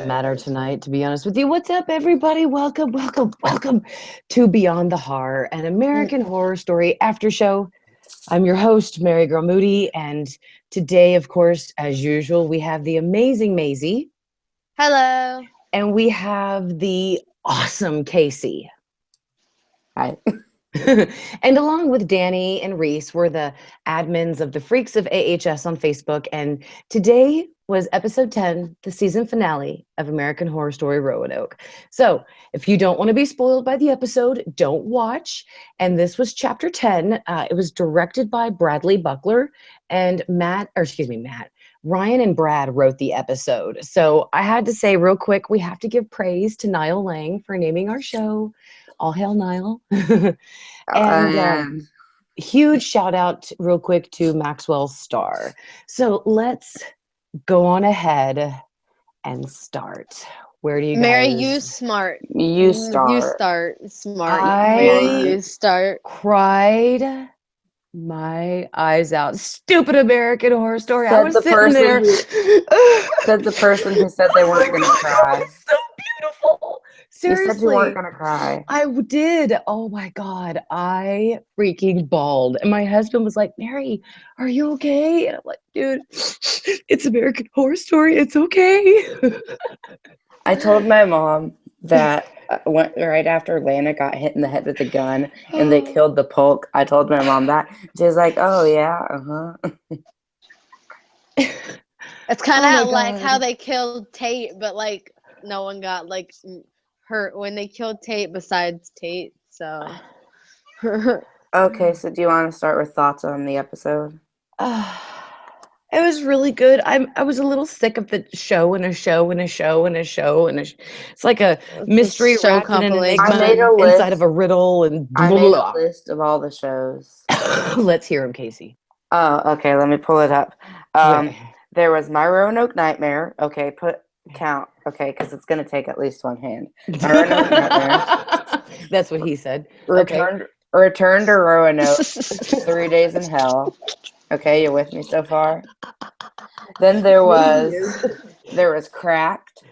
matter tonight, to be honest with you. What's up, everybody? Welcome, welcome, welcome to Beyond the Horror, an American Horror Story after show. I'm your host, MaryGirl Moody, and today, of course, as usual, we have the amazing Maisie. Hello. And we have the awesome Casey. Hi. And along with Danny and Reese, we're the admins of the Freaks of AHS on Facebook. And today was episode 10, the season finale of American Horror Story Roanoke. So if you don't want to be spoiled by the episode, don't watch. And this was chapter 10. It was directed by Bradley Buckler and Matt. Ryan and Brad wrote the episode. So I had to say real quick, we have to give praise to Niall Lang for naming our show. All hail Niall. And huge shout out real quick to Maxwell Star. So let's go on ahead and start. Where do you Mary, guys? you smart. You start. You start smart. I you start. cried my eyes out. Stupid American Horror Story. I Said was the sitting person there. Said the person who said they weren't going to cry. It was so beautiful. Seriously. You said you weren't going to cry. I did. Oh my God. I freaking bawled. And my husband was like, Mary, are you okay? And I'm like, dude, it's American Horror Story. It's okay. I told my mom that right after Lana got hit in the head with a gun and they killed the Polk. I told my mom that. She was like, oh, yeah, It's kind of like how they killed Tate, but like no one got like hurt when they killed Tate besides Tate. So. Okay, so do you want to start with thoughts on the episode? It was really good. I was a little sick of the show and a show and a show and a show and it's like a mystery wrapped in an enigma inside of a riddle and blah, I made blah. a list of all the shows. Let's hear them, Casey. Oh, okay. Let me pull it up. There was My Roanoke Nightmare. Okay, count. Okay, because it's going to take at least one hand. My Roanoke Nightmare. That's what he said. Return to Roanoke. 3 Days in Hell. Okay, you with me so far? Then there was Cracked,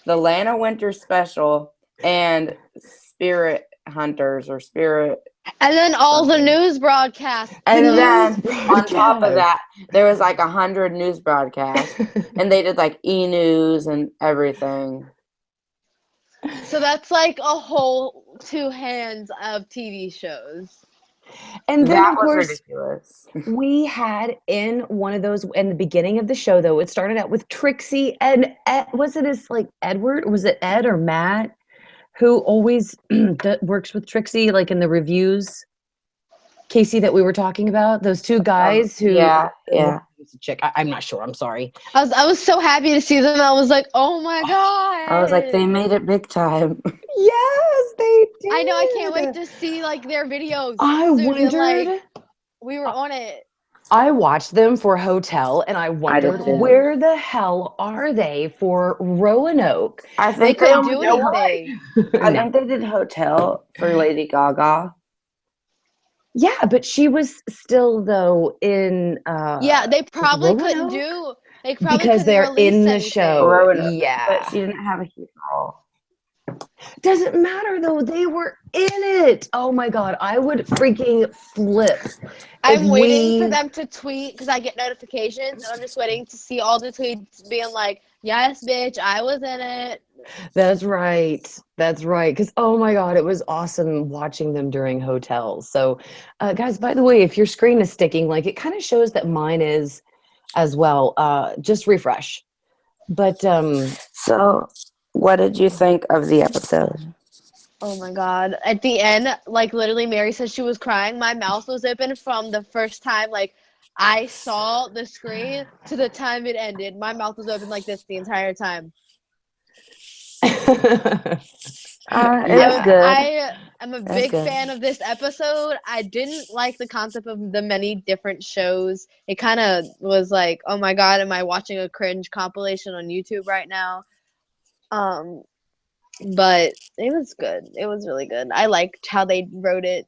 the Lana Winters special, and Spirit Hunters or Spirit. And then all the news broadcasts. And then on top of that, there was like 100 news broadcasts. And they did like E-News and everything. So that's like a whole 2 hands of TV shows. And then, that of course, ridiculous. We had in one of those in the beginning of the show, though, it started out with Trixie and was it like Edward? Was it Ed or Matt who always works with Trixie, like in the reviews? Casey, that we were talking about, those two guys who chick. I'm not sure. I'm sorry. I was so happy to see them. I was like, oh my God. I was like, they made it big time. Yes, they did. I know. I can't wait to see like their videos. I wondered. Like, we were on it. I watched them for Hotel, and I wondered where the hell are they for Roanoke? I think they couldn't do anything. I think they did Hotel for Lady Gaga. Yeah, but she was still though in. Yeah, they probably couldn't do. Because they're in the show. Roanoke, yeah, but she didn't have a huge role. Doesn't matter though. They were in it. Oh my God, I would freaking flip. I'm waiting for them to tweet because I get notifications, and I'm just waiting to see all the tweets being like, "Yes, bitch, I was in it." That's right. That's right. Because oh my God, it was awesome watching them during Hotels. So, guys, by the way, if your screen is sticking, like it kind of shows that mine is as well. Just refresh. But so. What did you think of the episode? Oh my God. At the end, like literally Mary said she was crying. My mouth was open from the first time like I saw the screen to the time it ended. My mouth was open like this the entire time. It was good. I am a big fan of this episode. I didn't like the concept of the many different shows. It kind of was like, oh my God, am I watching a cringe compilation on YouTube right now? But it was good. It was really good. I liked how they wrote it.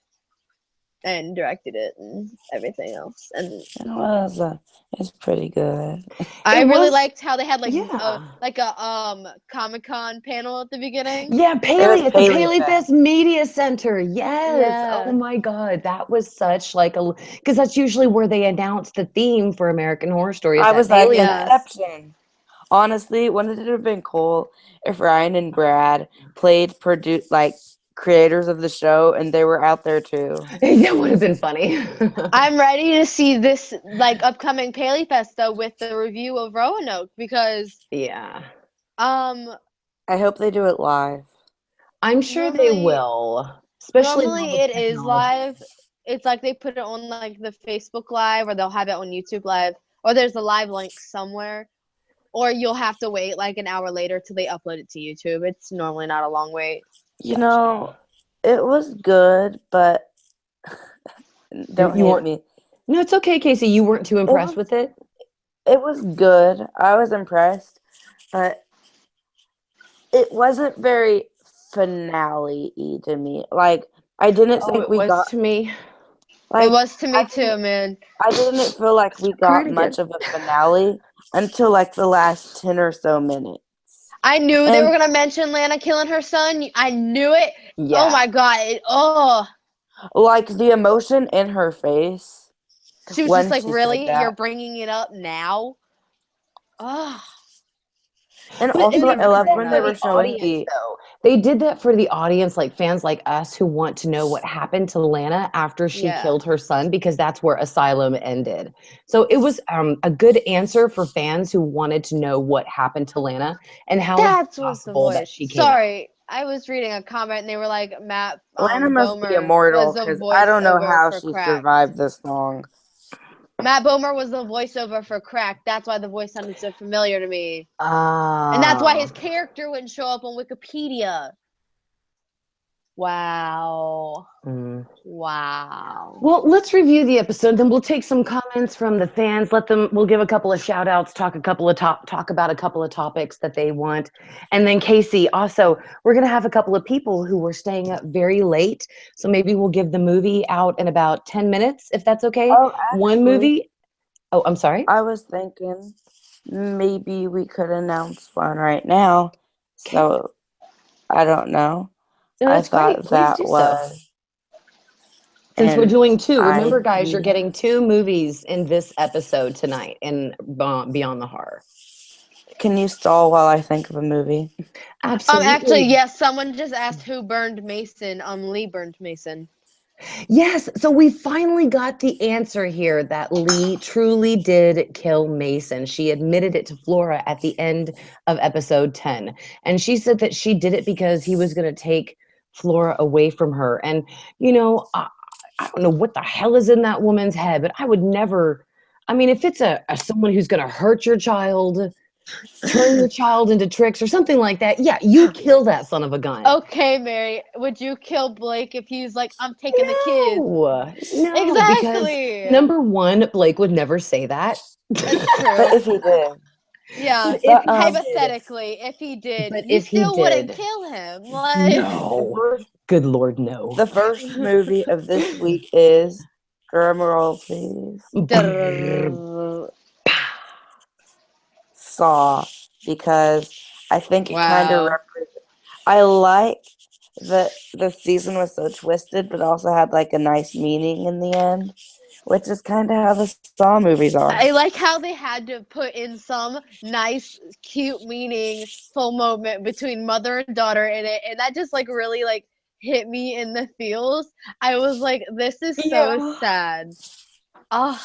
and directed it and everything else. And It's pretty good. I It really was- liked how they had like Yeah. a Comic-Con panel at the beginning. Yeah, was Paley at the Paley Paley Fest. Fest Media Center. Yes. Yeah. Oh my God. That was such like because that's usually where they announce the theme for American Horror Story. Is I that was like, Paley Yeah. Fest. Inception. Honestly, wouldn't it have been cool if Ryan and Brad played creators of the show and they were out there too? That would have been funny. I'm ready to see this like upcoming Paley Fest though with the review of Roanoke because Yeah. um I hope they do it live. I'm sure they Normally- will. Especially now normally with it is technology. live. It's like they put it on like the Facebook Live or they'll have it on YouTube Live or there's a live link somewhere. Or you'll have to wait like an hour later till they upload it to YouTube. It's normally not a long wait. You know, it was good, but don't You hate weren't- me. No, it's okay, Casey. You weren't too impressed with it? It was good. I was impressed, but it wasn't very finale-y to me. Like, I didn't think it we was got to me. like It was to me I too, didn't- man. I didn't feel like we got Critic much it. of a finale until like the last 10 or so minutes. I knew they And- were gonna mention Lana killing her son. I knew it. Yeah. Oh my god. Like the emotion in her face. She was when just like, she said really? that. You're bringing it up now? Oh. And But also, they I loved did when that they for were the showing audience, though. They did that for the audience, like fans like us who want to know what happened to Lana after she Yeah. killed her son, because that's where Asylum ended. So it was a good answer for fans who wanted to know what happened to Lana and how That it's was the possible that voice. she came out. Sorry. I was reading a comment and they were like, Matt Lana must be Bomer immortal was the because I don't know voiceover how for she Crack. survived this long. Matt Bomer was the voiceover for Crack. That's why the voice sounded so familiar to me. Ah. And that's why his character wouldn't show up on Wikipedia. Wow. Mm. Wow. Well, let's review the episode, then we'll take some comments from the fans. We'll give a couple of shout outs, talk about a couple of topics that they want. And then Casey, also, we're going to have a couple of people who were staying up very late. So maybe we'll give the movie out in about 10 minutes, if that's okay. Oh, One actually, movie. Oh, I'm sorry. I was thinking maybe we could announce one right now. So, I don't know. No, I that's great. thought Please that do so. was. Since we're an doing two, remember, guys, you're idea. getting two movies in this episode tonight in Beyond the Horror. Can you stall while I think of a movie? Absolutely. Actually, yes, someone just asked who burned Mason. Lee burned Mason. Yes, so we finally got the answer here that Lee truly did kill Mason. She admitted it to Flora at the end of episode 10. And she said that she did it because he was going to take Flora away from her. And, you know, I don't know what the hell is in that woman's head, but I would never. I mean, if it's a someone who's going to hurt your child, turn your child into tricks or something like that, yeah, you kill that son of a gun. Okay, Mary, would you kill Blake if he's like, I'm taking the kids? No, Exactly. because number one, Blake would never say that. That's But true. if he did. Yeah. But if he Hypothetically, if he did, But you if he still wouldn't did. kill him. Like, No. Good Lord, no. The first movie of this week is, drum roll please, Saw, because I think it kind of Wow. I like that the season was so twisted, but also had like a nice meaning in the end, which is kind of how the Saw movies are. I like how they had to put in some nice, cute, meaningful moment between mother and daughter in it, and that just like really like hit me in the feels. I was like, this is so Yeah. sad. Ah,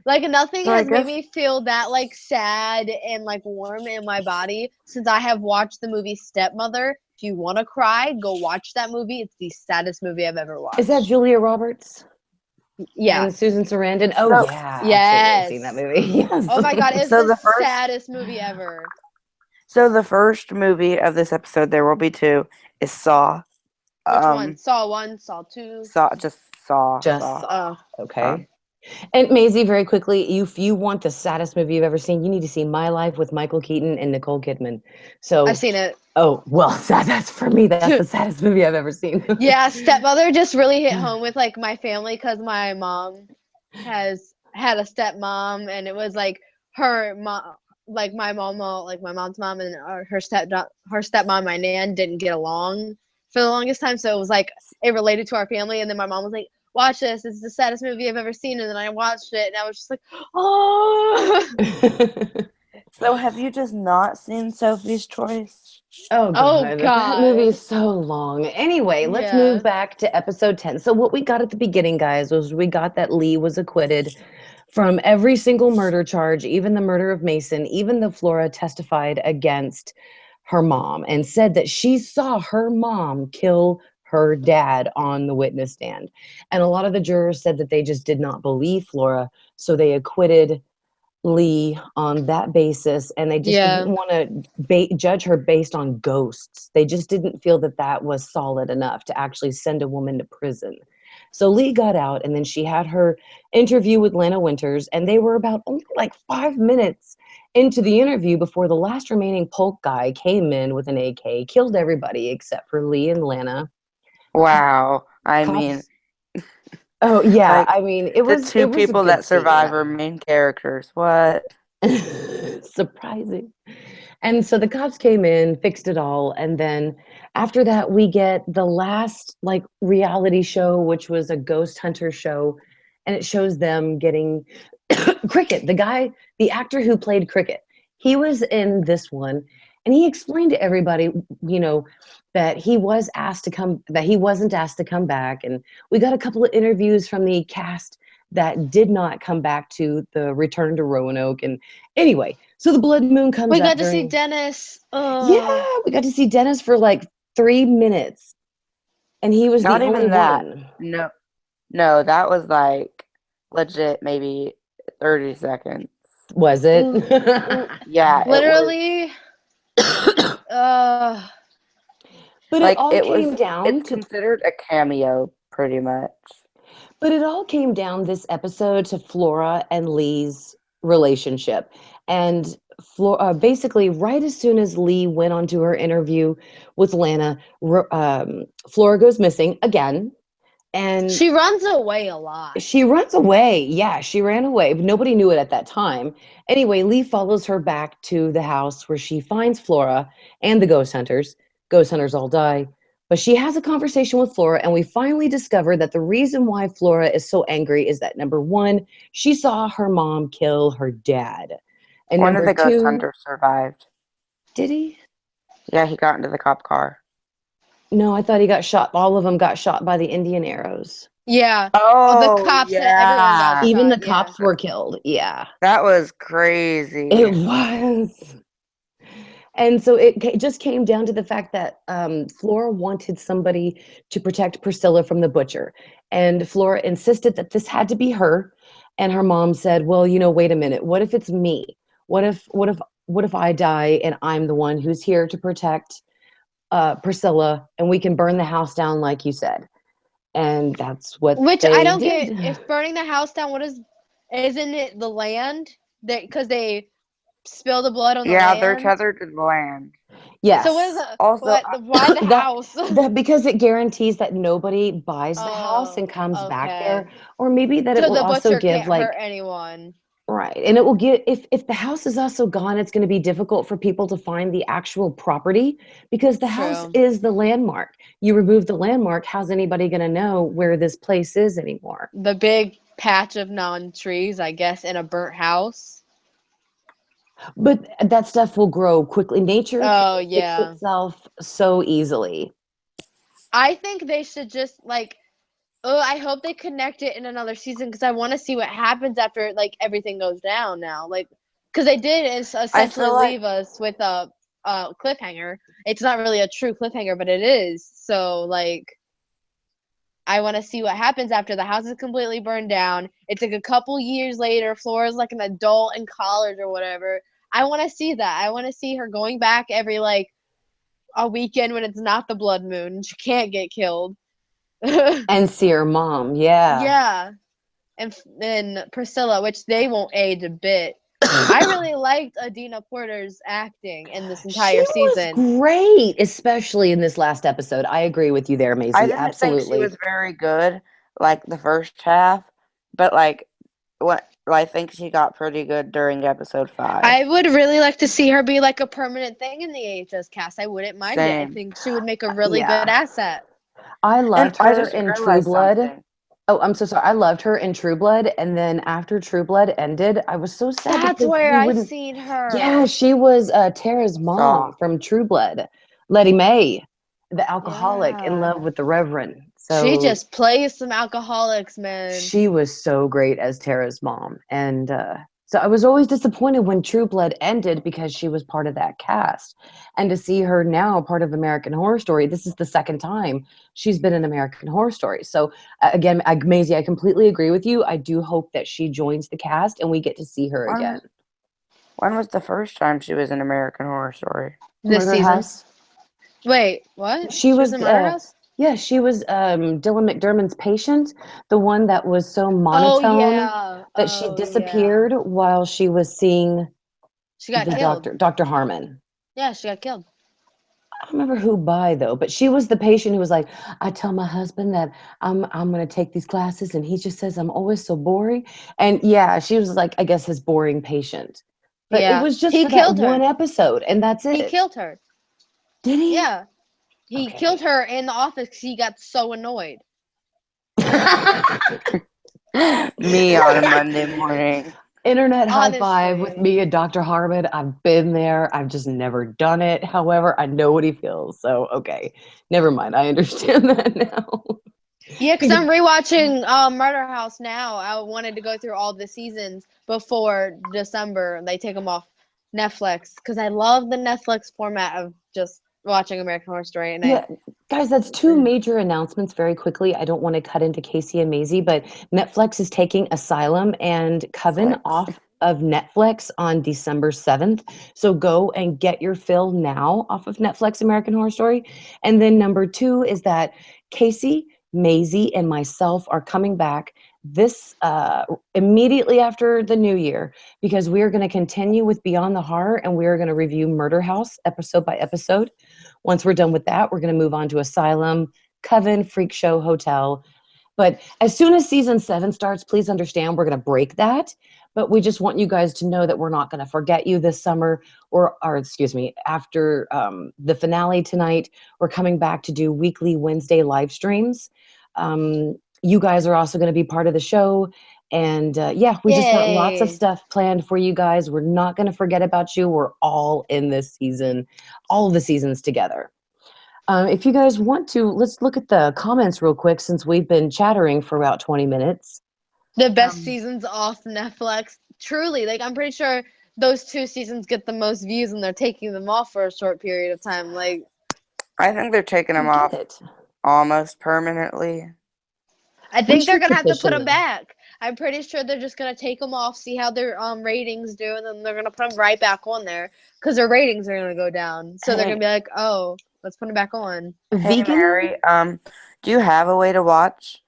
like nothing So I has made guess- me feel that like sad and like warm in my body since I have watched the movie Stepmother. If you want to cry, go watch that movie. It's the saddest movie I've ever watched. Is that Julia Roberts? Yeah. And Susan Sarandon? Oh, So- yeah. Yes. Absolutely. I've seen that movie. Yes. Oh my god, it's So the the first- saddest movie ever. So the first movie of this episode, there will be two, is Saw. Which one? Saw 1, Saw 2. Saw, just Saw. Just Saw. Saw. Okay. And Maisie, very quickly, if you want the saddest movie you've ever seen, you need to see My Life with Michael Keaton and Nicole Kidman. I've So, seen it. oh, well, that's for me. That's the saddest movie I've ever seen. Yeah, Stepmother just really hit home with like my family because my mom has had a stepmom, and it was like her mom, like my mama, like my mom's mom, and her stepmom, my nan, didn't get along for the longest time. So it was like it related to our family, and then my mom was like, "Watch this. It's the saddest movie I've ever seen." And then I watched it, and I was just like, "Oh, So have you just not seen Sophie's Choice? Oh oh God, that movie God." is so long. Anyway, let's Yeah. move back to episode 10. So what we got at the beginning, guys, was we got that Lee was acquitted from every single murder charge, even the murder of Mason, even the Flora testified against her mom and said that she saw her mom kill her dad on the witness stand. And a lot of the jurors said that they just did not believe Flora, so they acquitted Lee on that basis, and they just didn't Yeah. want to judge her based on ghosts. They just didn't feel that that was solid enough to actually send a woman to prison. So Lee got out, and then she had her interview with Lana Winters, and they were about only like 5 minutes into the interview before the last remaining Polk guy came in with an AK, killed everybody except for Lee and Lana. Wow. I mean, Cops. Oh yeah, like I mean it the was two a people good that survive scene. are main characters. What? Surprising. And so the cops came in, fixed it all, and then after that we get the last like reality show, which was a ghost hunter show, and it shows them getting Cricket, the actor who played Cricket. He was in this one, and he explained to everybody, you know, that he wasn't asked to come back, and we got a couple of interviews from the cast that did not come back to the return to Roanoke. And anyway, so the blood moon comes We up got to see during. Dennis. Yeah, we got to see Dennis for like 3 minutes, and he was the Not only even that. one. No, no, that was like legit maybe 30 seconds. Was it? L- l- Yeah, it was Literally, uh, But it like all came it's down to considered a cameo pretty much. But it all came down this episode to Flora and Lee's relationship. And basically, right as soon as Lee went on to her interview with Lana, Flora goes missing again. And she runs away a lot. she runs away. Yeah, she ran away. But nobody knew it at that time. Anyway, Lee follows her back to the house where she finds Flora and the ghost hunters. Ghost hunters all die. But she has a conversation with Flora, and we finally discover that the reason why Flora is so angry is that number one, she saw her mom kill her dad. And One of number the ghost two, hunters survived. did he? Yeah, he got into the cop car. No, I thought he got shot. All of them got shot by the Indian arrows. Yeah. Oh, the Oh, cops and everyone got yeah. Even the shot. Yeah. cops were killed. Yeah, That was it crazy. was. And so just came down to the fact that Flora wanted somebody to protect Priscilla from the butcher. And Flora insisted that this had to be her. And her mom said, well, wait a minute. What if it's me? What if I die and I'm the one who's here to protect Priscilla, and we can burn the house down like you said? And that's what Which I they don't get. did. If burning the house down, isn't it the land that because they spill the blood on the Yeah, they're land? tethered to the land. So what is Yes. Also, why the that house? that because it guarantees that nobody buys the house Oh, and comes back okay. there, or maybe that it So will the also butcher give can't hurt like anyone. right, and it will get if the house is also gone, it's going to be difficult for people to find the actual property because the house True. is the landmark. You remove the landmark, how's anybody going to know where this place is anymore? The big patch of non-trees, I guess, in a burnt house. But that stuff will grow quickly. Nature can Oh fix yeah. itself so easily. I think they should just like. Oh, I hope they connect it in another season because I want to see what happens after like everything goes down now. Like, because they did I essentially feel like leave us with a cliffhanger. It's not really a true cliffhanger, but it is. So like, I want to see what happens after the house is completely burned down. It's like a couple years later. Flora's like an adult in college or whatever. I want to see that. I want to see her going back every like a weekend when it's not the blood moon. She can't get killed. And see her mom, yeah. Yeah. and Priscilla, which they won't age a bit. I really liked Adina Porter's acting in this entire season. She was great, especially in this last episode. I agree with you there, Maisie. I didn't think she Absolutely. was very good, like the first half, but like I think she got pretty good during episode 5. I would really like to see her be like a permanent thing in the AHS cast. I wouldn't mind it. I Same. think she would make a really Yeah. good asset. I And loved I her just in True realized Blood. something. Oh, I'm so sorry. I loved her in True Blood, and then after True Blood ended, I was so sad That's because where we I wouldn't. seen her. Yeah, she was Tara's mom Soft. from True Blood, Letty Mae, the alcoholic in Yeah. love with the Reverend. So She just plays some alcoholics, man. she was so great as Tara's mom, and so I was always disappointed when True Blood ended because she was part of that cast, and to see her now part of American Horror Story, this is the second time she's been in American Horror Story. So again, Maisie, I completely agree with you. I do hope that she joins the cast and we get to see her again. When was the first time she was in American Horror Story? This Murder season. House. Wait, what? She was in Murder House? yeah, she was Dylan McDermott's patient, the one that was so Oh monotone yeah. that she disappeared while she was seeing She got the killed. Dr. Harmon. Yeah, she got killed. I don't remember who by though, but she was the patient who was like, I tell my husband that I'm gonna take these classes and he just says I'm always so boring. And yeah, she was like, I guess his boring patient. But it Yeah. was just He for that killed her. one episode and that's it. He killed her. Did he? Yeah. He Okay. killed her in the office because he got so annoyed. Me on a Monday morning. Internet high five with Honestly. me and Dr. Harmon. I've been there. I've just never done it. However, I know what he feels. So, okay. Never mind. I understand that now. Yeah, because I'm rewatching Murder House now. I wanted to go through all the seasons before December. They take them off Netflix because I love the Netflix format of just watching American Horror Story. And Yeah, guys, that's two major announcements very quickly. I don't want to cut into Casey and Maisie, but Netflix is taking Asylum and Coven off of Netflix on December 7th. So go and get your fill now off of Netflix American Horror Story. And then number 2 is that Casey, Maisie, and myself are coming back this immediately after the new year because we are going to continue with Beyond the Horror and we are going to review Murder House episode by episode. Once we're done with that, we're going to move on to Asylum, Coven, Freak Show, Hotel. But as soon as season 7 starts, please understand we're going to break that. But we just want you guys to know that we're not going to forget you this summer or excuse me, after the finale tonight. We're coming back to do weekly Wednesday live streams. You guys are also going to be part of the show. And yeah, we just got lots of Yay. stuff planned for you guys. We're not going to forget about you. We're all in this season, all of the seasons together. If you guys want to, let's look at the comments real quick since we've been chattering for about 20 minutes. The best seasons off Netflix. Truly, like I'm pretty sure those 2 seasons get the most views and they're taking them off for a short period of time. Like I think they're taking them off almost permanently. I think they're gonna have to put officially. them back. I'm pretty sure they're just gonna take them off, see how their ratings do, and then they're gonna put them right back on there because their ratings are gonna go down. So they're Hey. gonna be like, "Oh, let's put them back on." Hey, Mary, do you have a way to watch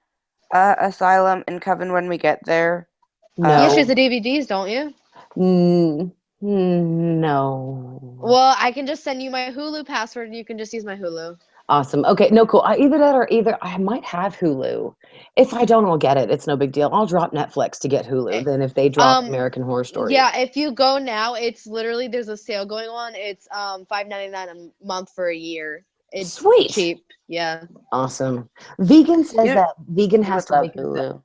Asylum and Coven when we get there? Yeah, she No. has the DVDs, don't you? No. Well, I can just send you my Hulu password, and you can just use my Hulu. Awesome. Okay. No, cool. Either that or I might have Hulu. If I don't, I'll get it. It's no big deal. I'll drop Netflix to get Hulu. Then if they drop American Horror Story. Yeah, if you go now, it's literally there's a sale going on. It's $5.99 a month for a year. It's Sweet. cheap. Yeah. Awesome. Vegan says that Vegan You has would to love wake up. Hulu.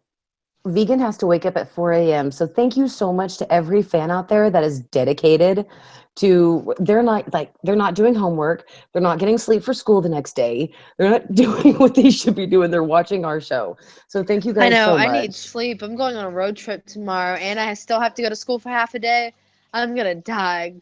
Vegan has to wake up at 4 a.m. So thank you so much to every fan out there that is dedicated to, they're not doing homework. They're not getting sleep for school the next day. They're not doing what they should be doing. They're watching our show. So thank you guys I know. so much. I need sleep. I'm going on a road trip tomorrow, and I still have to go to school for half a day. I'm gonna die.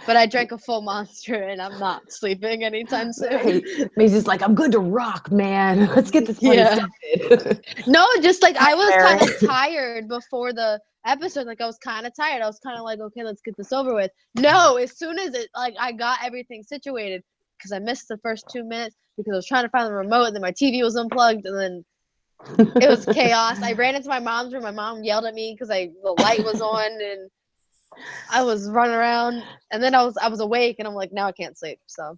But I drank a full Monster, and I'm not sleeping anytime soon. Hey, Maisie's like, I'm good to rock, man. Let's get this party started. No, just like I was Mary. kind of tired before the episode. Like I was kind of tired. I was kind of like, okay, let's get this over with. No, as soon as I got everything situated, because I missed the first 2 minutes because I was trying to find the remote, and then my TV was unplugged, and then It was chaos. I ran into my mom's room. My mom yelled at me because the light was on, and I was running around. And then I was awake, and I'm like, now I can't sleep. So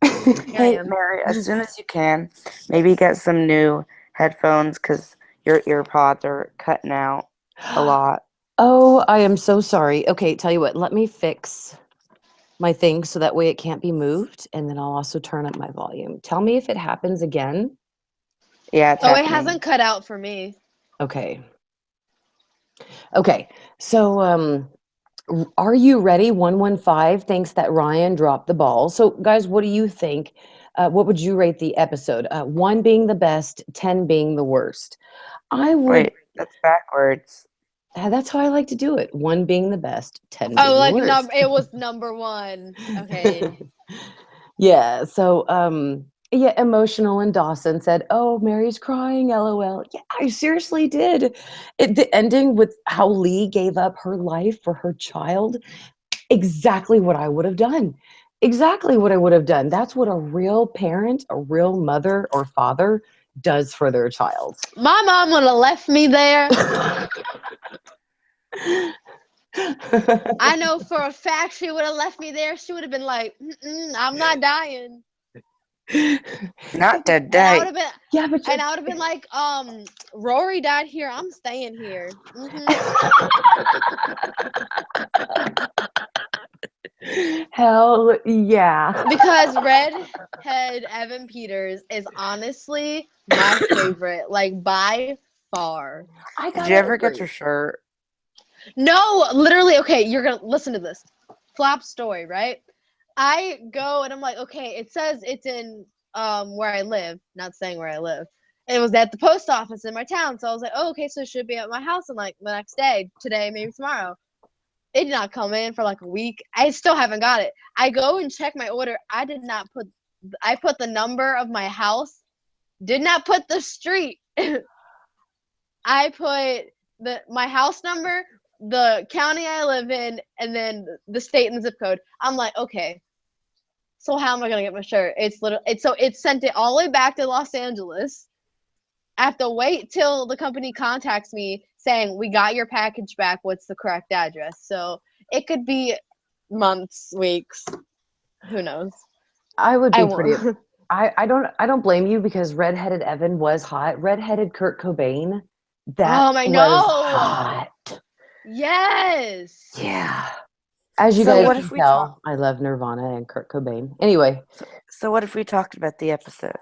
here I Hey, am. Mary, as soon as you can, maybe get some new headphones because your ear pods are cutting out a lot. Oh, I am so sorry. Okay, tell you what, let me fix my thing so that way it can't be moved, and then I'll also turn up my volume. Tell me if it happens again. Yeah, it's Oh, it happening. hasn't cut out for me. Okay. Okay. So are you ready? 115 thinks that Ryan dropped the ball. So guys, what do you think? What would you rate the episode? 1 being the best, 10 being the worst. I would Wait, that's backwards. that's how I like to do it. 1 being the best, 10 Oh, being the like worst. it was number one. Okay. Yeah, so yeah, emotional and Dawson said, "Oh, Mary's crying, LOL." Yeah, I seriously did. The ending with how Lee gave up her life for her child, exactly what I would have done. Exactly what I would have done. That's what a real parent, a real mother or father does for their child. My mom would have left me there. I know for a fact she would have left me there. She would have been like, I'm not dying. Not And I would today. have been Yeah, but and I would have been like, Rory died here. I'm staying here. hell yeah. Because Redhead Evan Peters is honestly my favorite, like by far. I Did you gotta ever get agree. your shirt? No, literally, okay, you're gonna listen to this. Flap story, right? I go and I'm like, okay, it says it's in where I live, not saying where I live. It was at the post office in my town. So I was like, oh, okay, so it should be at my house in like the next day, today, maybe tomorrow. It did not come in for like a week. I still haven't got it. I go and check my order. I put the number of my house, did not put the street. I put my house number, the county I live in, and then the state and the zip code. I'm like, okay, so how am I gonna get my shirt? It sent it all the way back to Los Angeles. I have to wait till the company contacts me saying we got your package back. What's the correct address? So it could be months, weeks. Who knows? I would I be pretty. won't. I don't blame you because redheaded Evan was hot. Redheaded Kurt Cobain, that I was know. hot. Yes. Yeah. As you So guys We what can if we talk? tell, I love Nirvana and Kurt Cobain. Anyway, So what if we talked about the episode?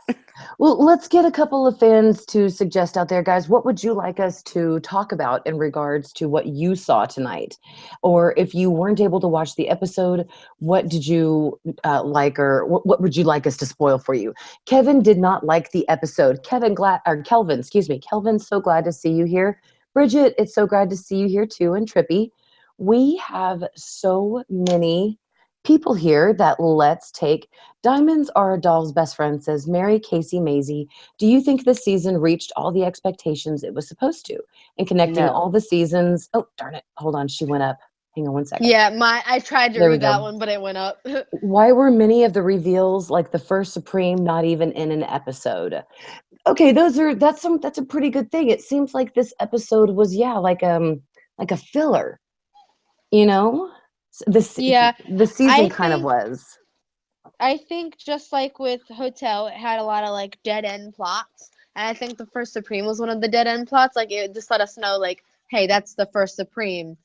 well, let's get a couple of fans to suggest out there, guys. What would you like us to talk about in regards to what you saw tonight? Or if you weren't able to watch the episode, what did you like, or what would you like us to spoil for you? Kevin did not like the episode. Kelvin, excuse me. Kelvin, so glad to see you here. Bridget, it's so glad to see you here too, and Trippy. We have so many people here that let's take. Diamonds are a doll's best friend, says Mary Casey Maisie. Do you think this season reached all the expectations it was supposed to? And connecting No. all the seasons. Oh, darn it. Hold on. She went up. Hang on one second. Yeah, I tried to There we read that go. one, but it went up. Why were many of the reveals like the first Supreme not even in an episode? Okay, that's a pretty good thing. It seems like this episode was, yeah, like a filler, you know? Yeah, The season I kind of think was. I think just like with Hotel, it had a lot of like dead end plots, and I think the first Supreme was one of the dead end plots. Like it just let us know, like, hey, that's the first Supreme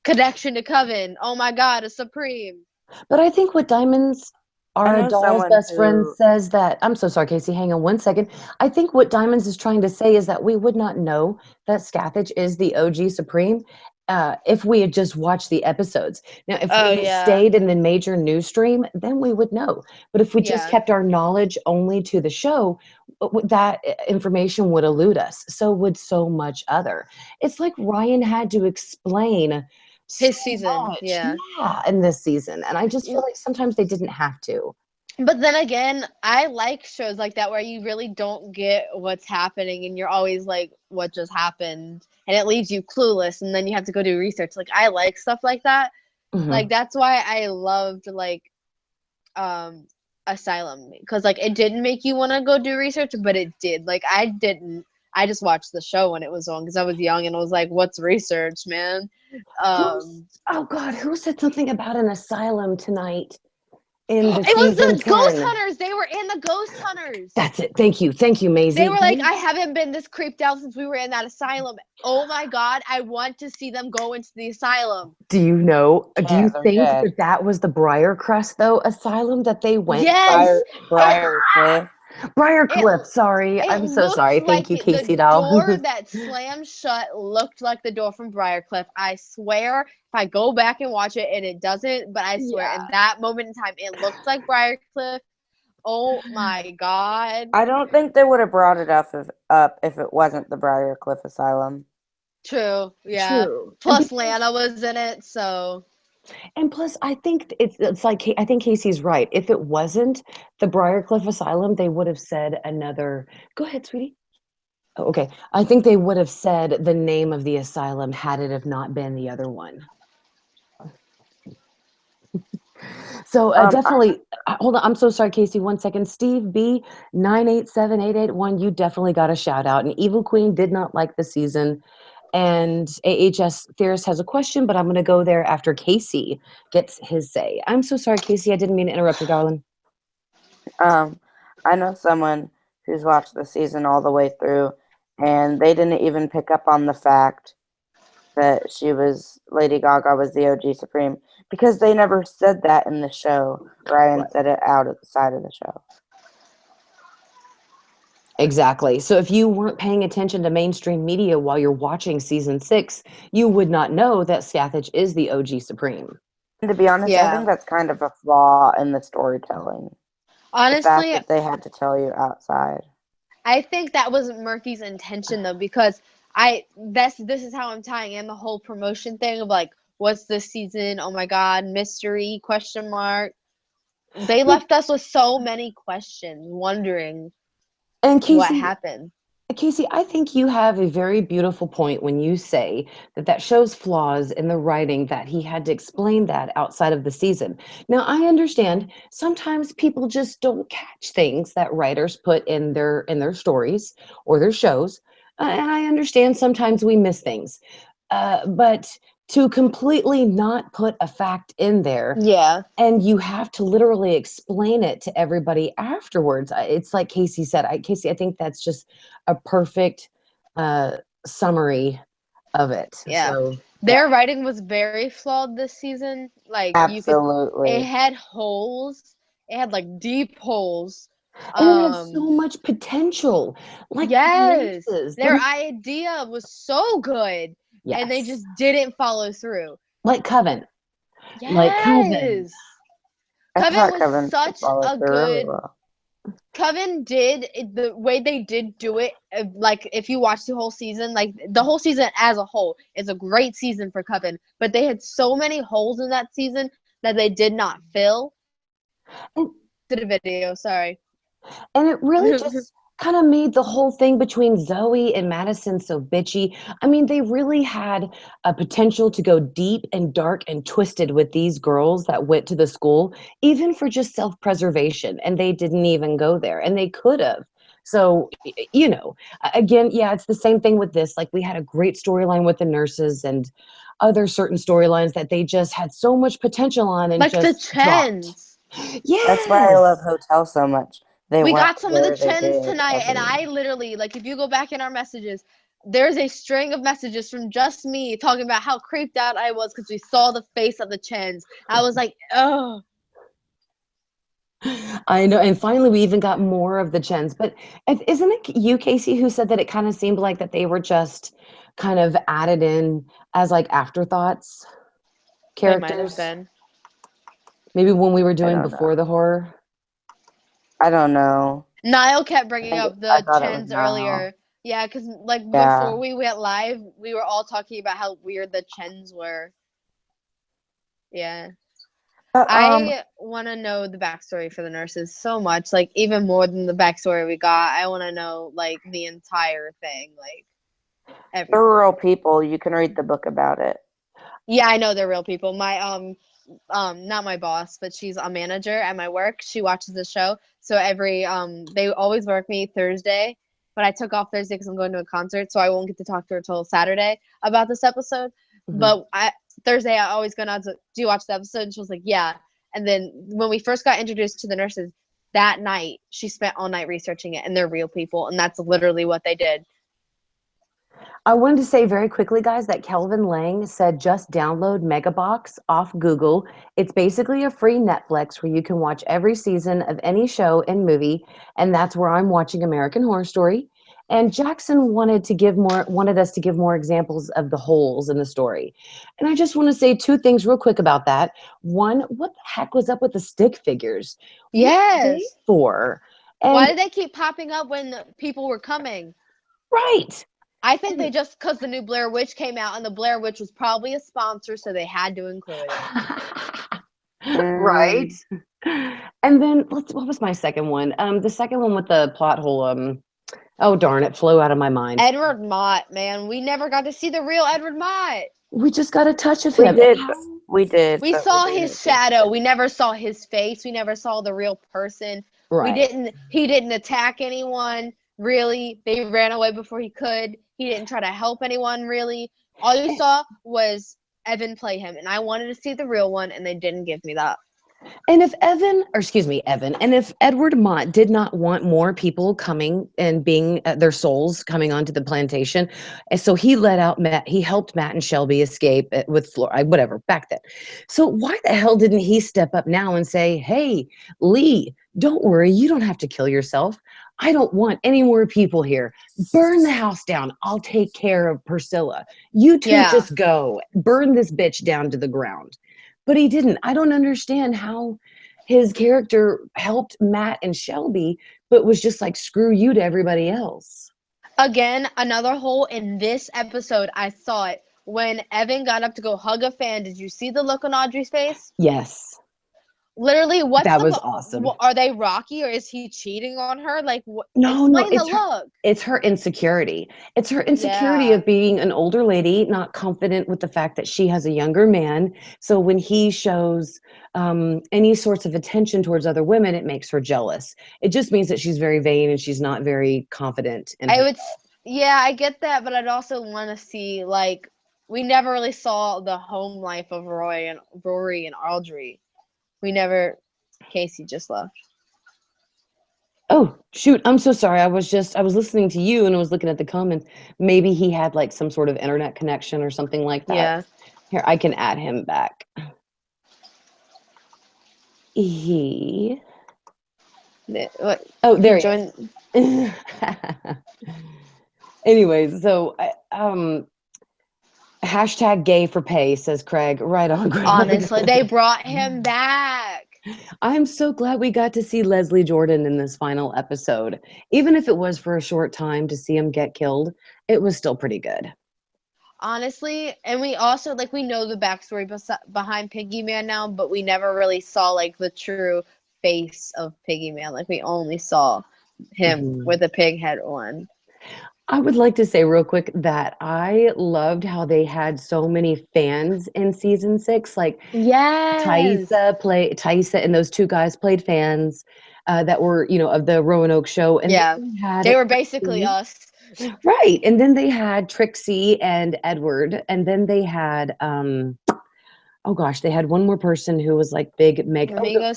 connection to Coven. Oh my God, a Supreme. But I think what Diamonds I Are a know Doll's someone Best Friend who says that. I'm so sorry, Casey. Hang on one second. I think what Diamonds is trying to say is that we would not know that Scathach is the OG Supreme if we had just watched the episodes. Now, if Oh we had yeah, stayed in the major news stream, then we would know. But if we just yeah. kept our knowledge only to the show, that information would elude us. So would so much other. It's like Ryan had to explain so His season, much, yeah. yeah, in this season. And I just feel like sometimes they didn't have to. But then again, I like shows like that where you really don't get what's happening and you're always like, what just happened? And it leaves you clueless and then you have to go do research. Like I like stuff like that. Mhm. Like that's why I loved like um asylum because like it didn't make you want to go do research, but it did. Like I didn't. I just watched the show when it was on because I was young and I was like, "What's research, man?" Oh God, who said something about an asylum tonight in the It was season the Ghost 10? Hunters. They were in the Ghost Hunters. That's it. Thank you, Maisie. They were like, I haven't been this creeped out since we were in that asylum. Oh my God, I want to see them go into the asylum. Do you know? Do Yeah, you they're think dead. that was the Briarcrest though asylum that they went? Yes. Briarcliff. Briarcliff. Sorry, It I'm so looked sorry. like Thank you, Casey the doll. door that slammed shut looked like the door from Briarcliff. I swear, if I go back and watch it and it doesn't, but I swear, in that moment in time, it looked like Briarcliff. Oh my God. I don't think they would have brought it up if it wasn't the Briarcliff Asylum. True. Yeah. True. Plus, Lana was in it, so. And plus, I think it's like I think Casey's right. If it wasn't the Briarcliff Asylum, they would have said another. Go ahead, sweetie. Oh, okay, I think they would have said the name of the asylum had it have not been the other one. So definitely, hold on. I'm so sorry, Casey. 1 second. Steve B 987881. You definitely got a shout out. And Evil Queen did not like the season. And AHS Theorist has a question, but I'm going to go there after Casey gets his say. I'm so sorry, Casey. I didn't mean to interrupt you, darling. I know someone who's watched the season all the way through, and they didn't even pick up on the fact that Lady Gaga was the OG Supreme because they never said that in the show. Ryan said it out at the side of the show. Exactly. So if you weren't paying attention to mainstream media while you're watching season 6, you would not know that Scathach is the OG Supreme. And to be honest, I Yeah. think that's kind of a flaw in the storytelling. The fact Honestly, that they had to tell you outside. I think that wasn't Murphy's intention though, because this is how I'm tying in the whole promotion thing of like, what's this season? Oh my God, mystery question mark. They left us with so many questions, wondering And what happened. Casey, I think you have a very beautiful point when you say that shows flaws in the writing, that he had to explain that outside of the season. Now, I understand sometimes people just don't catch things that writers put in their stories or their shows, and I understand sometimes we miss things. But to completely not put a fact in there, Yeah. and you have to literally explain it to everybody afterwards. It's like Casey said. Casey, I think that's just a perfect summary of it. Yeah. So Their writing was very flawed this season. Like Absolutely. it had holes. It had like deep holes. and it has so much potential. Like Yes. nurses, Their idea was so good and they yes, just didn't follow through. like Coven, like Coven. Yes. I Coven thought was Kevin such followed a through really good well. Coven the way they did do it, like if you watch the whole season, like the whole season as a whole is a great season for Coven, but they had so many holes in that season that they did not fill. And, To the video, sorry. and it really just kind of made the whole thing between Zoe and Madison so bitchy. I mean, they really had a potential to go deep and dark and twisted with these girls that went to the school, even for just self-preservation, and they didn't even go there, and they could have. So, again, yeah, it's the same thing with this. Like, we had a great storyline with the nurses and other certain storylines that they just had so much potential on and Like the just dropped. Chens. That's why I love Yes. Hotel so much. They We went got some of the where they Chens did tonight, and every. I literally, like, if you go back in our messages, there's a string of messages from just me talking about how creeped out I was because we saw the face of the Chens. I was like, oh. I know, and finally we even got more of the Chens. But isn't it you, Casey, who said that it kind of seemed like that they were just kind of added in as like afterthoughts They might have characters? been. Maybe when we were doing don't before know. the horror. I don't know. Niall kept bringing up I the thought it was Chens Niall. earlier. Yeah, because like Yeah. before we went live, we were all talking about how weird the Chens were. Yeah. I want to know the backstory for the nurses so much, like even more than the backstory we got. I want to know like the entire thing, like everything. They're real people. You can read the book about it. Yeah, I know they're real people. My not my boss, but she's a manager at my work. She watches the show. So every they always work me Thursday, but I took off Thursday because I'm going to a concert, so I won't get to talk to her till Saturday about this episode. Mhm. But Thursday I always go out to, do you watch the episode? And she was like, yeah. And then when we first got introduced to the nurses, that night she spent all night researching it, and they're real people, and that's literally what they did. I wanted to say very quickly, guys, that Kelvin Lang said just download Megabox off Google. It's basically a free Netflix where you can watch every season of any show and movie, and that's where I'm watching American Horror Story. And Jackson wanted us to give more examples of the holes in the story. And I just want to say two things real quick about that. One, what the heck was up with the stick figures? Yes. What were they for? And why did they keep popping up when people were coming? right. I think they just, because the new Blair Witch came out, and the Blair Witch was probably a sponsor, so they had to include it. Right. And then what was my second one? The second one with the plot hole. Oh darn, it flew out of my mind. Edward Mott, man, we never got to see the real Edward Mott. We just got a touch of We him. did. We did. We but saw we his didn't. shadow. We never saw his face. We never saw the real person. Right. He didn't attack anyone, really. They ran away before he could. He didn't try to help anyone, really. All you saw was Evan play him, and I wanted to see the real one, and they didn't give me that. And if Evan, and if Edward Mott did not want more people coming and being their souls coming onto the plantation, and so he helped Matt and Shelby escape with Flora, whatever, back then. So why the hell didn't he step up now and say, hey, Lee, don't worry, you don't have to kill yourself. I don't want any more people here. Burn the house down. I'll take care of Priscilla. You two just go. Burn this bitch down to the ground. But he didn't. I don't understand how his character helped Matt and Shelby, but was just like, screw you to everybody else. Again, another hole in this episode. I saw it when Evan got up to go hug a fan. Did you see the look on Audrey's face? Yes. Literally, that was awesome. Are they Rocky, or is he cheating on her? Like, No, explain it's the look. It's her insecurity. It's her insecurity of being an older lady, not confident with the fact that she has a younger man. So when he shows any sorts of attention towards other women, it makes her jealous. It just means that she's very vain and she's not very confident. I get that, but I'd also want to see, like, we never really saw the home life of Rory and Audrey. We never. Casey just left. Oh, shoot. I'm so sorry. I was listening to you and I was looking at the comments. Maybe he had like some sort of internet connection or something like that. Yeah. Here, I can add him back. What? Oh, there he join. is. Anyways, so hashtag gay for pay, says Craig. Right on, Craig. Honestly, they brought him back. I'm so glad we got to see Lesley Jordan in this final episode. Even if it was for a short time to see him get killed, it was still pretty good. Honestly, and we also, like, we know the backstory behind Piggy Man now, but we never really saw, like, the true face of Piggy Man. Like, we only saw him with a pig head on. I would like to say real quick that I loved how they had so many fans in season 6. Like, Taissa and those two guys played fans that were, of the Roanoke show. And they were basically us. Right. And then they had Trixie and Edward. And then they had, they had one more person who was like big Meg. Let me go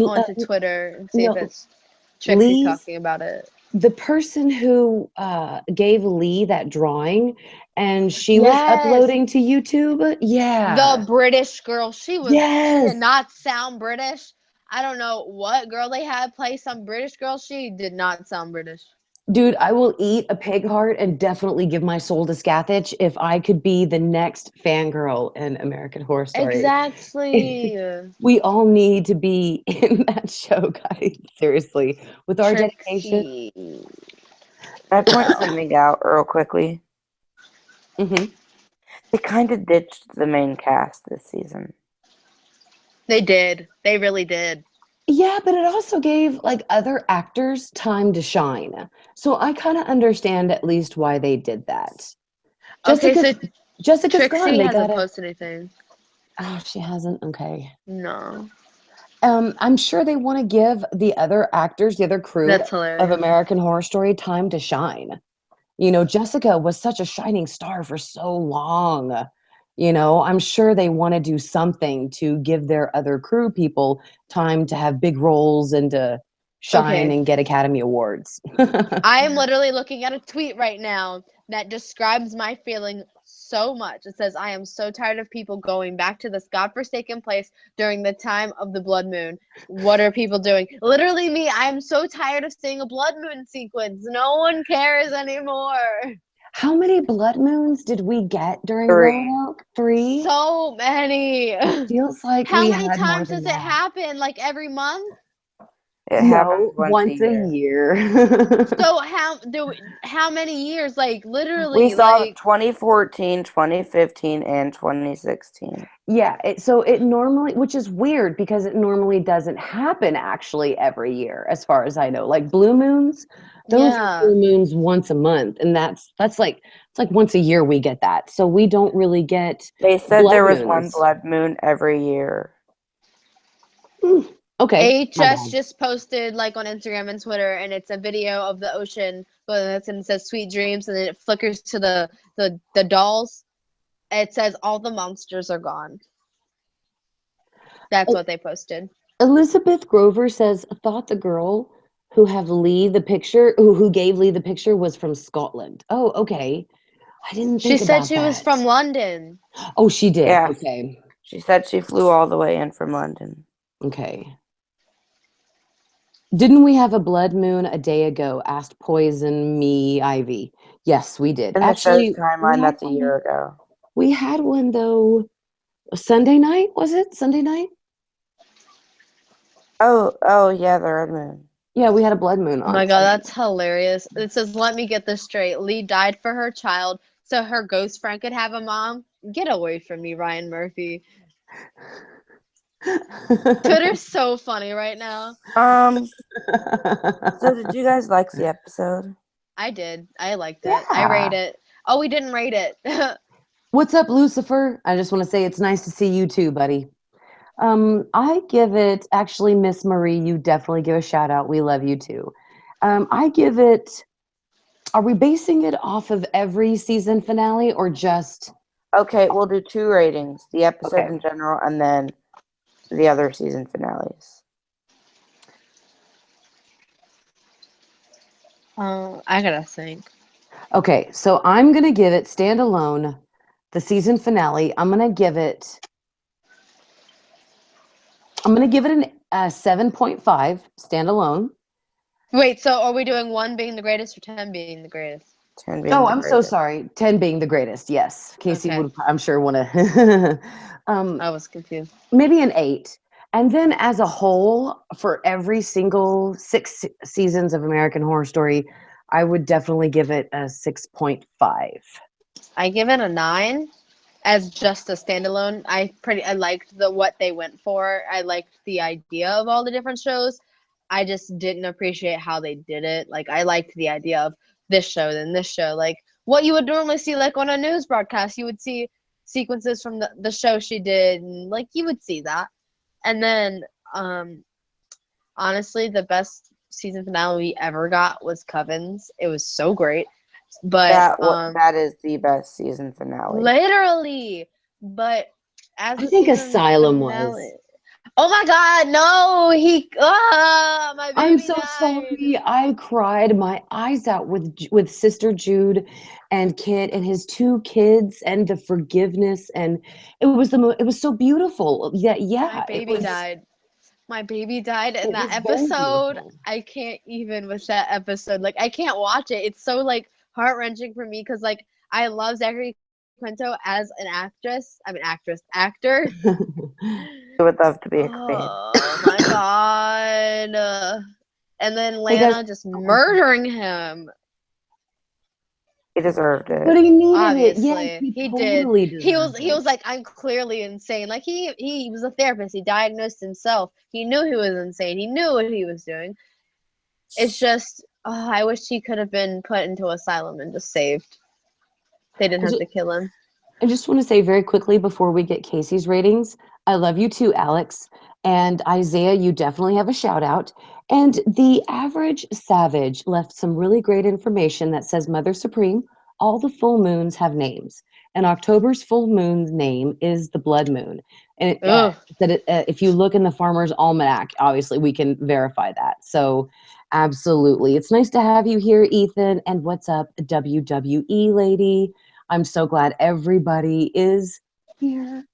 onto Twitter and see if it's Trixie talking about it. The person who gave Lee that drawing and she was uploading to YouTube. Yeah. The British girl. She did not sound British. I don't know what girl they had play some British girl. She did not sound British. Dude, I will eat a pig heart and definitely give my soul to Scathach if I could be the next fangirl in American Horror Story. Exactly. We all need to be in that show, guys. Seriously. With our dedication. I point something out real quickly. Mm-hmm. They kind of ditched the main cast this season. They did. They really did. Yeah, but it also gave like other actors time to shine. So I kind of understand at least why they did that. Jessica's Trixie gone. They hasn't posted anything. Oh, she hasn't. Okay. No. I'm sure they want to give the other actors, the other crew That's of hilarious. American Horror Story time to shine. You know, Jessica was such a shining star for so long. You know, I'm sure they want to do something to give their other crew people time to have big roles and to shine Okay. and get Academy Awards. I am literally looking at a tweet right now that describes my feeling so much. It says, I am so tired of people going back to this godforsaken place during the time of the blood moon. What are people doing? Literally me, I am so tired of seeing a blood moon sequence. No one cares anymore. How many blood moons did we get during 3. Roanoke? 3? So many. Feels like How we many had more times than does it that. happen? Like every month? It happens No, once a once a year. year. So how many years? Like We literally, saw like 2014, 2015, and 2016. Yeah, so it normally, which is weird because it normally doesn't happen actually every year, as far as I know. Like blue moons, those are yeah. blue moons once a month, and that's like it's like once a year we get that. So we don't really get They said blood there was one moons. blood moon every year. Okay, my AHS bad. just posted like on Instagram and Twitter, and it's a video of the ocean, and it says "Sweet Dreams," and then it flickers to the dolls. It says all the monsters are gone. That's Uh, what they posted. Elizabeth Grover says, "Thought the girl who have Lee the picture, who gave Lee the picture, was from Scotland." Oh, okay. I didn't She think said about she was from that. London. Oh, she did. Yes. Okay. She said she flew all the way in from London. Okay. Didn't we have a blood moon a day ago? Asked Poison Me Ivy. Yes, we did. In the show's Actually, timeline, that's a year ago. we had one though. Sunday night, was it? Sunday night? Oh, yeah, the red moon. Yeah, we had a blood moon Oh on my god, Sunday. that's hilarious. It says, let me get this straight. Lee died for her child so her ghost friend could have a mom. Get away from me, Ryan Murphy. Twitter's so funny right now. So did you guys like the episode? I did. I liked it. I Yeah. rate it. Oh, we didn't rate it. What's up, Lucifer? I just want to say it's nice to see you too, buddy. I give it, actually, Miss Marie, you definitely give a shout out. We love you too. I give it, are we basing it off of every season finale or just, Okay, we'll do 2 ratings. The episode okay. in general and then the other season finales. I gotta think. Okay, so I'm going to give it standalone, the season finale. I'm going to give it a 7.5 standalone. Wait, so are we doing 1 being the greatest or 10 being the greatest? 10 being Oh, the I'm so greatest. sorry. 10 being the greatest. Yes. Casey Okay. would, I'm sure, want to. I was confused. Maybe an 8. And then as a whole, for every single 6 seasons of American Horror Story, I would definitely give it a 6.5. I give it a 9 as just a standalone. I liked what they went for. I liked the idea of all the different shows. I just didn't appreciate how they did it. Like I liked the idea of this show, then this show. Like what you would normally see like on a news broadcast, you would see sequences from the show she did, and like you would see that. And then honestly, the best season finale we ever got was Coven's. It was so great. But That is the best season finale. literally, but as I a think season Asylum was. finale. Oh my god, no, my I'm baby so died. sorry. I cried my eyes out with Sister Jude and Kit and his 2 kids and the forgiveness, and it was so beautiful. Yeah, My yeah, baby died. My baby died in it that was very episode. beautiful. I can't even with that episode. Like I can't watch it. It's so like heart-wrenching for me because like I love Zachary Quinto as an actress. I mean actor. I would love to be a queen. Oh my god. And then Hey guys, Lana just murdering him. He deserved but it. he needed it. Yes, Obviously, he he did. totally He was deserved he was it. like, I'm clearly insane. Like he was a therapist. He diagnosed himself. He knew he was insane. He knew what he was doing. It's just, I wish he could have been put into asylum and just saved. They didn't have to kill him. I just want to say very quickly before we get Casey's ratings, I love you too, Alex. And Isaiah, you definitely have a shout out. And the average savage left some really great information that says, Mother Supreme, all the full moons have names. And October's full moon's name is the blood moon. And if you look in the Farmer's Almanac, obviously we can verify that. So absolutely. It's nice to have you here, Ethan. And what's up, WWE lady? I'm so glad everybody is here.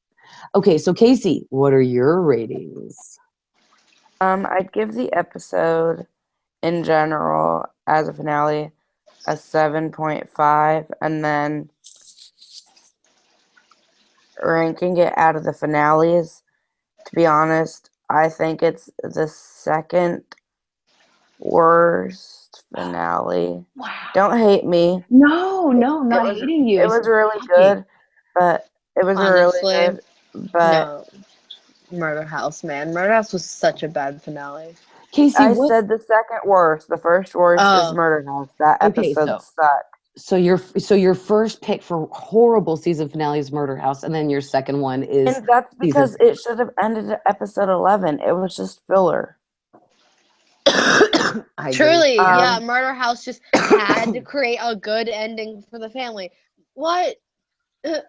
Okay, so Casey, what are your ratings? I'd give the episode in general as a finale a 7.5, and then ranking it out of the finales, to be honest, I think it's the second worst finale. Wow. Don't hate me. No, I'm not hating you. It was really good, but it was Honestly, really good. But no, Murder House, man. Murder House was such a bad finale. Casey, I said the second worst. The first worst is Murder House. That episode sucked. So your first pick for horrible season finale is Murder House, and then your second one is. And that's because it should have ended at episode 11. It was just filler. Truly, yeah, Murder House just had to create a good ending for the family. What? It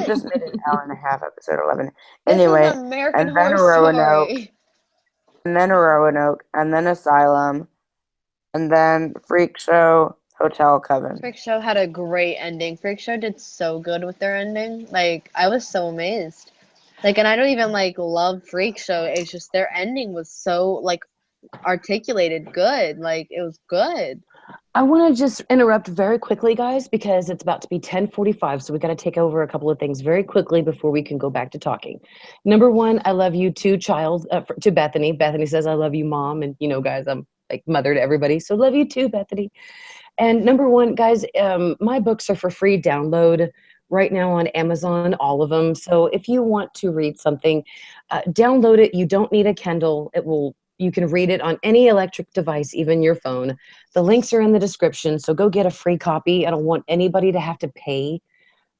just made an hour and a half, episode 11. This anyway, is American and then Horror Roanoke, Story. and then Roanoke, and then Asylum, and then Freak Show, Hotel Coven. Freak Show had a great ending. Freak Show did so good with their ending. Like, I was so amazed. Like, and I don't even love Freak Show. It's just their ending was so articulated good. Like, it was good. I want to just interrupt very quickly, guys, because it's about to be 10:45, so we got to take over a couple of things very quickly before we can go back to talking. Number one, I love you to Bethany. Bethany says, I love you, Mom. And, guys, I'm like mother to everybody, so love you too, Bethany. And number one, guys, my books are for free download right now on Amazon, all of them. So if you want to read something, download it. You don't need a Kindle. You can read it on any electric device, even your phone. The links are in the description, so go get a free copy. I don't want anybody to have to pay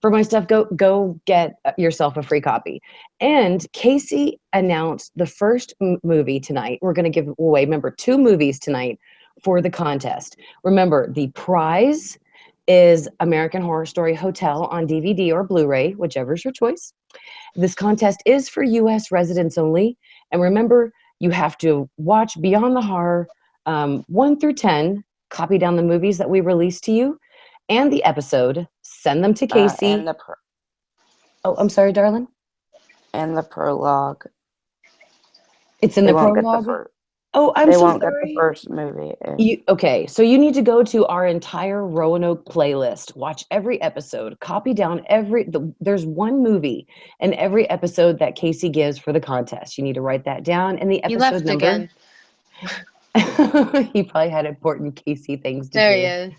for my stuff. Go get yourself a free copy. And Casey announced the first movie tonight. We're going to give away, remember, 2 movies tonight for the contest. Remember, the prize is American Horror Story Hotel on DVD or Blu-ray, whichever's your choice. This contest is for U.S. residents only. And remember, you have to watch Beyond the Horror 1 through 10, copy down the movies that we released to you, and the episode, send them to Casey. I'm sorry, darling? And the prologue. It's in the prologue? I'm so sorry. They won't get the first movie. Okay, so you need to go to our entire Roanoke playlist, watch every episode, copy down there's one movie in every episode that Casey gives for the contest. You need to write that down and the episode number. Again. He probably had important Casey things to do. There he is.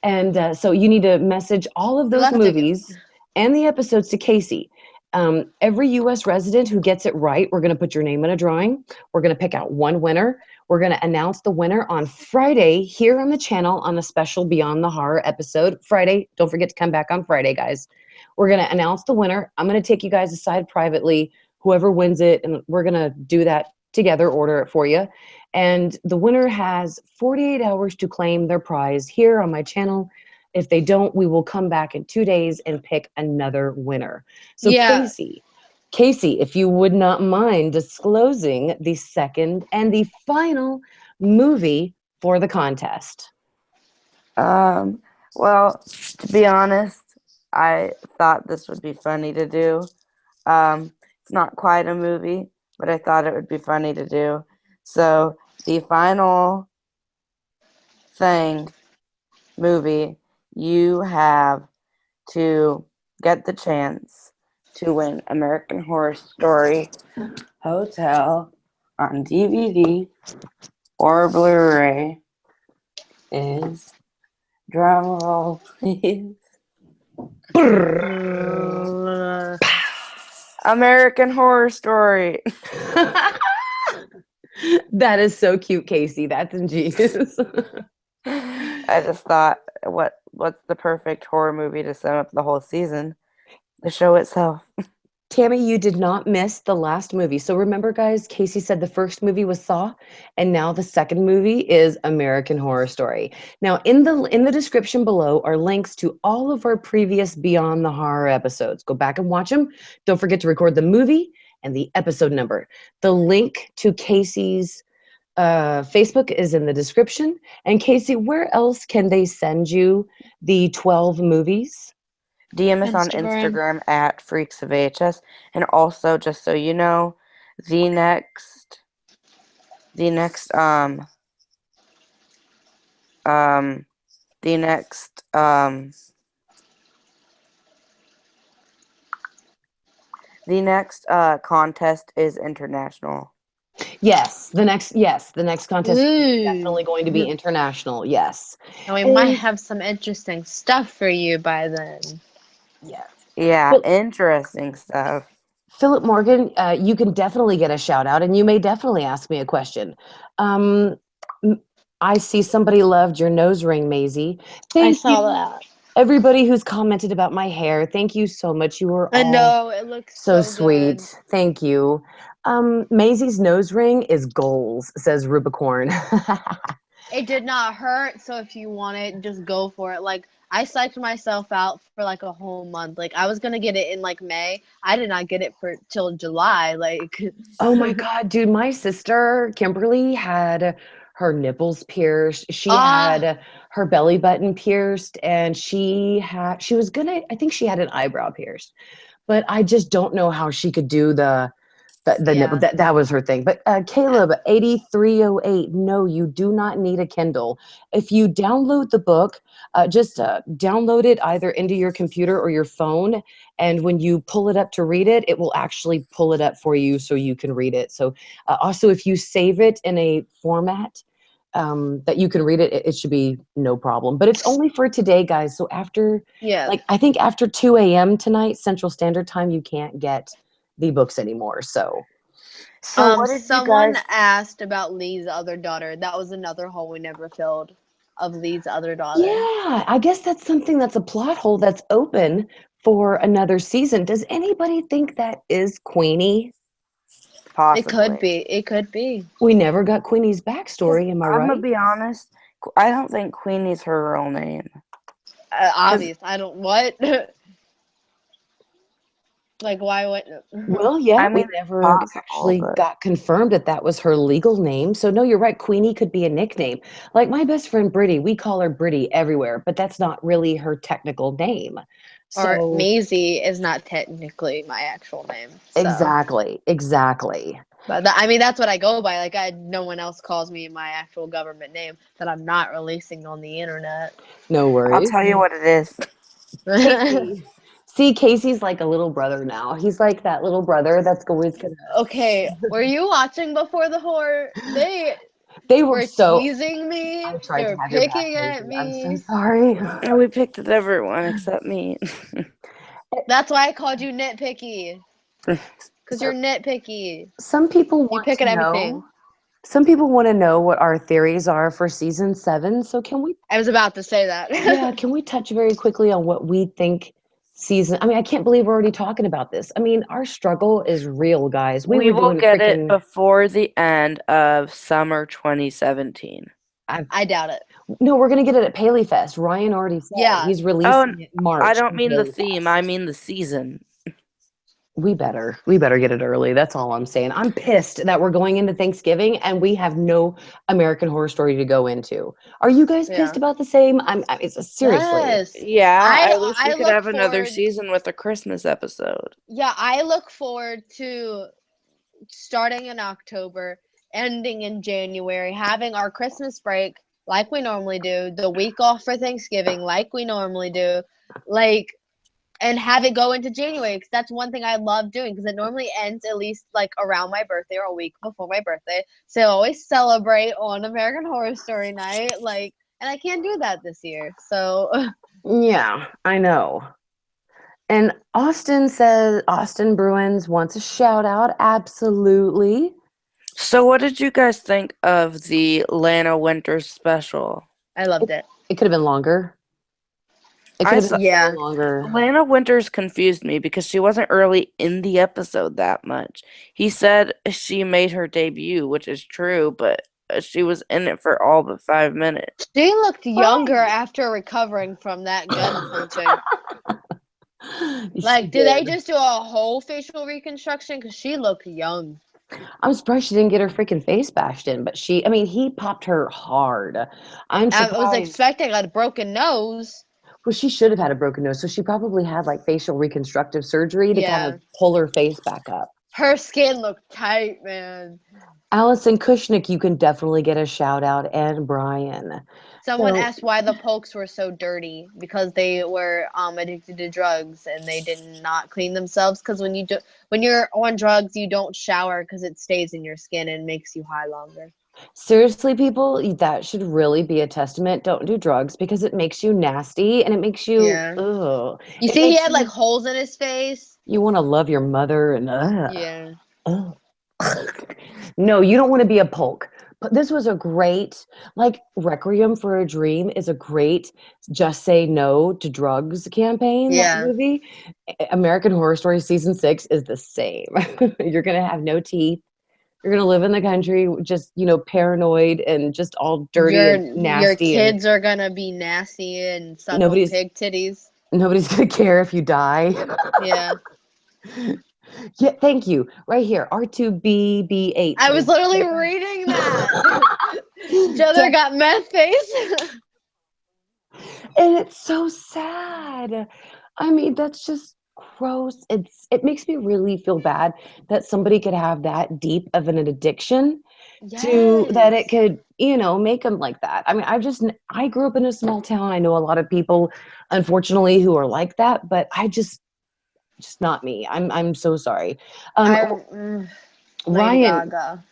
And so you need to message all of those movies and the episodes to Casey. Every U.S. resident who gets it right, we're going to put your name in a drawing. We're going to pick out one winner. We're going to announce the winner on Friday here on the channel on the special Beyond the Horror episode. Friday, don't forget to come back on Friday, guys. We're going to announce the winner. I'm going to take you guys aside privately, whoever wins it, and we're going to do that together, order it for you. And the winner has 48 hours to claim their prize here on my channel. If they don't, we will come back in 2 days and pick another winner. So yeah. Casey, if you would not mind disclosing the second and the final movie for the contest. Well, to be honest, I thought this would be funny to do. It's not quite a movie, but I thought it would be funny to do. So the final movie, you have to get the chance to win American Horror Story Hotel on DVD or Blu-ray is, drum roll please, American Horror Story. That is so cute, Casey. That's ingenious. I just thought, what's the perfect horror movie to sum up the whole season? The show itself. Tammy, you did not miss the last movie. So remember, guys, Casey said the first movie was Saw, and now the second movie is American Horror Story. Now, in the description below are links to all of our previous Beyond the Horror episodes. Go back and watch them. Don't forget to record the movie and the episode number. The link to Casey's Facebook is in the description. And Casey, where else can they send you the 12 movies? DM us on Instagram at Freaks of AHS, and also, just so you know, the next contest is international. Yes, the next contest is definitely going to be international. Yes. And we might have some interesting stuff for you by then. Yeah. Yeah, interesting stuff. Philip Morgan, you can definitely get a shout out, and you may definitely ask me a question. I see somebody loved your nose ring, Maisie. I saw that. Everybody who's commented about my hair, thank you so much. You were I all know, it looks so so sweet. good. Thank you. Maisie's nose ring is goals, says Rubicorn. It did not hurt, so if you want it, just go for it. Like, I psyched myself out for like a whole month. Like, I was gonna get it in like May. I did not get it till July. Like, oh my God, dude, my sister Kimberly had her nipples pierced. She had her belly button pierced, and I think she had an eyebrow pierced, but I just don't know how she could do the nipple. That was her thing. But Caleb 8308, no, you do not need a Kindle. If you download the book, just download it either into your computer or your phone, and when you pull it up to read it, it will actually pull it up for you so you can read it. So also, if you save it in a format that you can read it, it should be no problem. But it's only for today, guys. So after, I think after 2 a.m. tonight, Central Standard Time, you can't get the books anymore. So what did someone asked about Lee's other daughter. That was another hole we never filled of Lee's other daughter. Yeah, I guess that's something that's a plot hole that's open for another season. Does anybody think that is Queenie? Possibly. It could be. We never got Queenie's backstory, am I right? I'm gonna be honest, I don't think Queenie's her real name. Obvious. I don't what? Like, why wouldn't? Well, yeah, we never actually got confirmed that was her legal name. So no, you're right. Queenie could be a nickname. Like my best friend Britty, we call her Britty everywhere, but that's not really her technical name. Or Maisie is not technically my actual name. So. Exactly. But I mean, that's what I go by. Like, no one else calls me my actual government name that I'm not releasing on the internet. No worries. I'll tell you what it is. Casey. See, Casey's like a little brother now. He's like that little brother that's always gonna. Okay, were you watching before the horror? They were so teasing me. I tried they were picking at me. I'm so sorry. And we picked at everyone except me. That's why I called you nitpicky. Because you're nitpicky. Some people want to know. Everything. Some people want to know what our theories are for season 7. So can we? I was about to say that. Yeah, can we touch very quickly on what we think season? I mean, I can't believe we're already talking about this. I mean, our struggle is real, guys. We will get it before the end of summer 2017. I doubt it. No, we're gonna get it at Paley Fest. Ryan already said he's releasing it in March. I don't mean the theme. I mean the season. We better get it early. That's all I'm saying. I'm pissed that we're going into Thanksgiving and we have no American Horror Story to go into. Are you guys pissed about the same? It's seriously. Yes. Yeah, I wish we could have another season with a Christmas episode. Yeah, I look forward to starting in October, ending in January, having our Christmas break like we normally do, the week off for Thanksgiving like we normally do, and have it go into January, because that's one thing I love doing, because it normally ends at least like around my birthday or a week before my birthday. So I always celebrate on American Horror Story night, and I can't do that this year. So yeah, I know. And Austin Bruins wants a shout out. Absolutely. So what did you guys think of the Lana Winters special? I loved it. It could have been longer. It could I have saw, been so Yeah. longer. Lana Winters confused me because she wasn't really in the episode that much. He said she made her debut, which is true, but she was in it for all but 5 minutes. She looked younger after recovering from that gun punching. She Like, did they did. just do a whole facial reconstruction? Because she looked young. I'm surprised she didn't get her freaking face bashed in, but he popped her hard. I'm I was surprised. expecting a broken nose. Well, she should have had a broken nose, so she probably had like facial reconstructive surgery to kind Yeah. of pull her face back up. Her skin looked tight, man. Allison Kushnick, you can definitely get a shout out, and Brian. Someone So, asked why the Polks were so dirty because they were addicted to drugs and they did not clean themselves. Because when you're on drugs, you don't shower because it stays in your skin and makes you high longer. seriously, people, that should really be a testament. Don't do drugs because it makes you nasty and it makes you, Yeah. ugh. You It see, he makes had like holes in his face. you want to love your mother and, Yeah. ugh. No, you don't want to be a Polk. But this was a great, like, Requiem for a Dream is a great just say no to drugs campaign, that Yeah. movie. American Horror Story season 6 is the same. You're going to have no teeth. You're going to live in the country just, paranoid and just all dirty and Your nasty, and kids are gonna be nasty and suck on nobody's pig titties. nobody's going to care if you die. Yeah. Yeah, thank you. Right here, R2BB8 I was says, literally reading that. Jother "Def- got meth face. and it's so sad. I mean, that's just gross. It makes me really feel bad that somebody could have that deep of an addiction to that it Yes. could, make them like that. I mean, I grew up in a small town. I know a lot of people, unfortunately, who are like that, but I just not me. I'm so sorry. I Lady Ryan Gaga.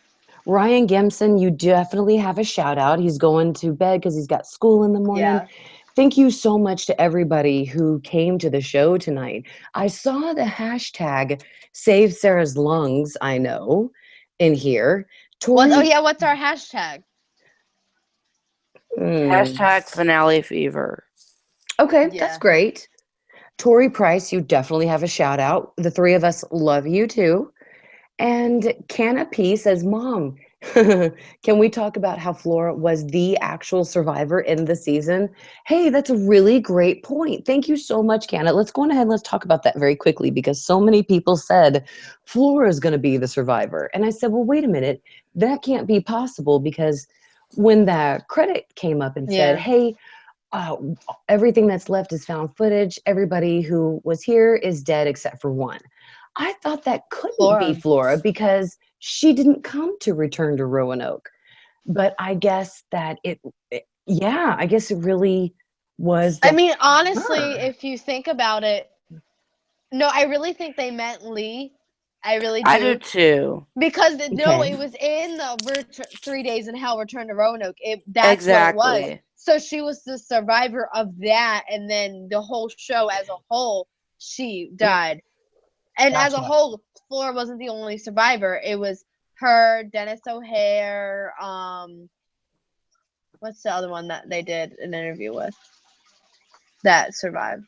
Ryan Gimson, you definitely have a shout out. He's going to bed because he's got school in the morning. Yeah. Thank you so much to everybody who came to the show tonight. I saw the hashtag Save Sarah's Lungs, I know, in here. What? Oh Tori, yeah. What's our hashtag? hmm, Hashtag finale fever. okay, that's Yeah. great. Tori Price, you definitely have a shout out. The three of us love you too. And Canna P says, Mom, can we talk about how Flora was the actual survivor in the season? Hey, that's a really great point. Thank you so much, Canna. Let's go on ahead and let's talk about that very quickly because so many people said Flora is going to be the survivor. And I said, well, wait a minute. That can't be possible because when that credit came up and said, Yeah. hey, uh, everything that's left is found footage. Everybody who was here is dead except for one. I thought that couldn't be Flora. Flora because she didn't come to return to Roanoke. But I guess that yeah, I guess it really was I definitely mean, honestly, her. if you think about it, no, I really think they meant Lee. I really I do do. too. Because no, Okay. it was in the 3 Days in Hell, Return to Roanoke. That's what it was. Exactly. So she was the survivor of that, and then the whole show as a whole, she died. And as a Gotcha. whole, Flora wasn't the only survivor. It was her, Dennis O'Hare. What's the other one that they did an interview with that survived?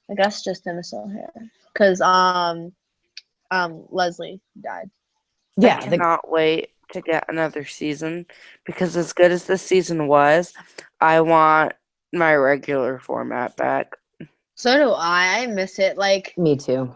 I guess just Dennis O'Hare, because Lesley died. I Yeah, cannot wait to get another season because as good as this season was, I want my regular format back. So do I. I miss it. Like, me too.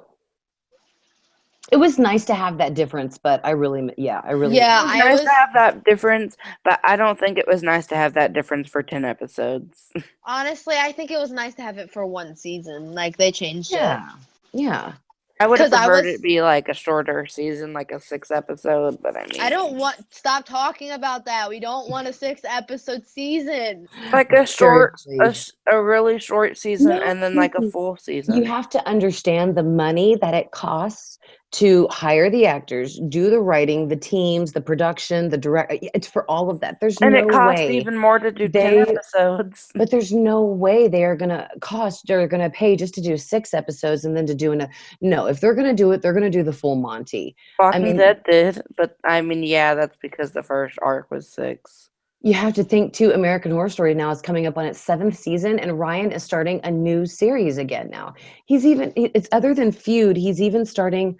It was nice to have that difference, but I really yeah, It was I nice was to have that difference, but I don't think it was nice to have that difference for 10 episodes. honestly, I think it was nice to have it for one season. Like they changed it. yeah. Yeah. I would have Because preferred it be like a shorter season, like a 6 episode, but I I don't mean, want stop talking about that. We don't want a 6 episode season. like a Seriously. a really short season No. and then like a full You season. have to understand the money that it costs to hire the actors, do the writing, the teams, the production, the direct. It's for all of that. There's And no it costs way even more to do 10 they, episodes. but there's no way they are gonna cost. They're gonna pay just to do 6 episodes and then to do no. If they're gonna do it, they're gonna do the full Monty. I Walking mean, Dead did, but I mean, yeah, that's because the first arc was 6. You have to think too, American Horror Story now is coming up on its 7th season, and Ryan is starting a new series again now. It's other than Feud, he's even starting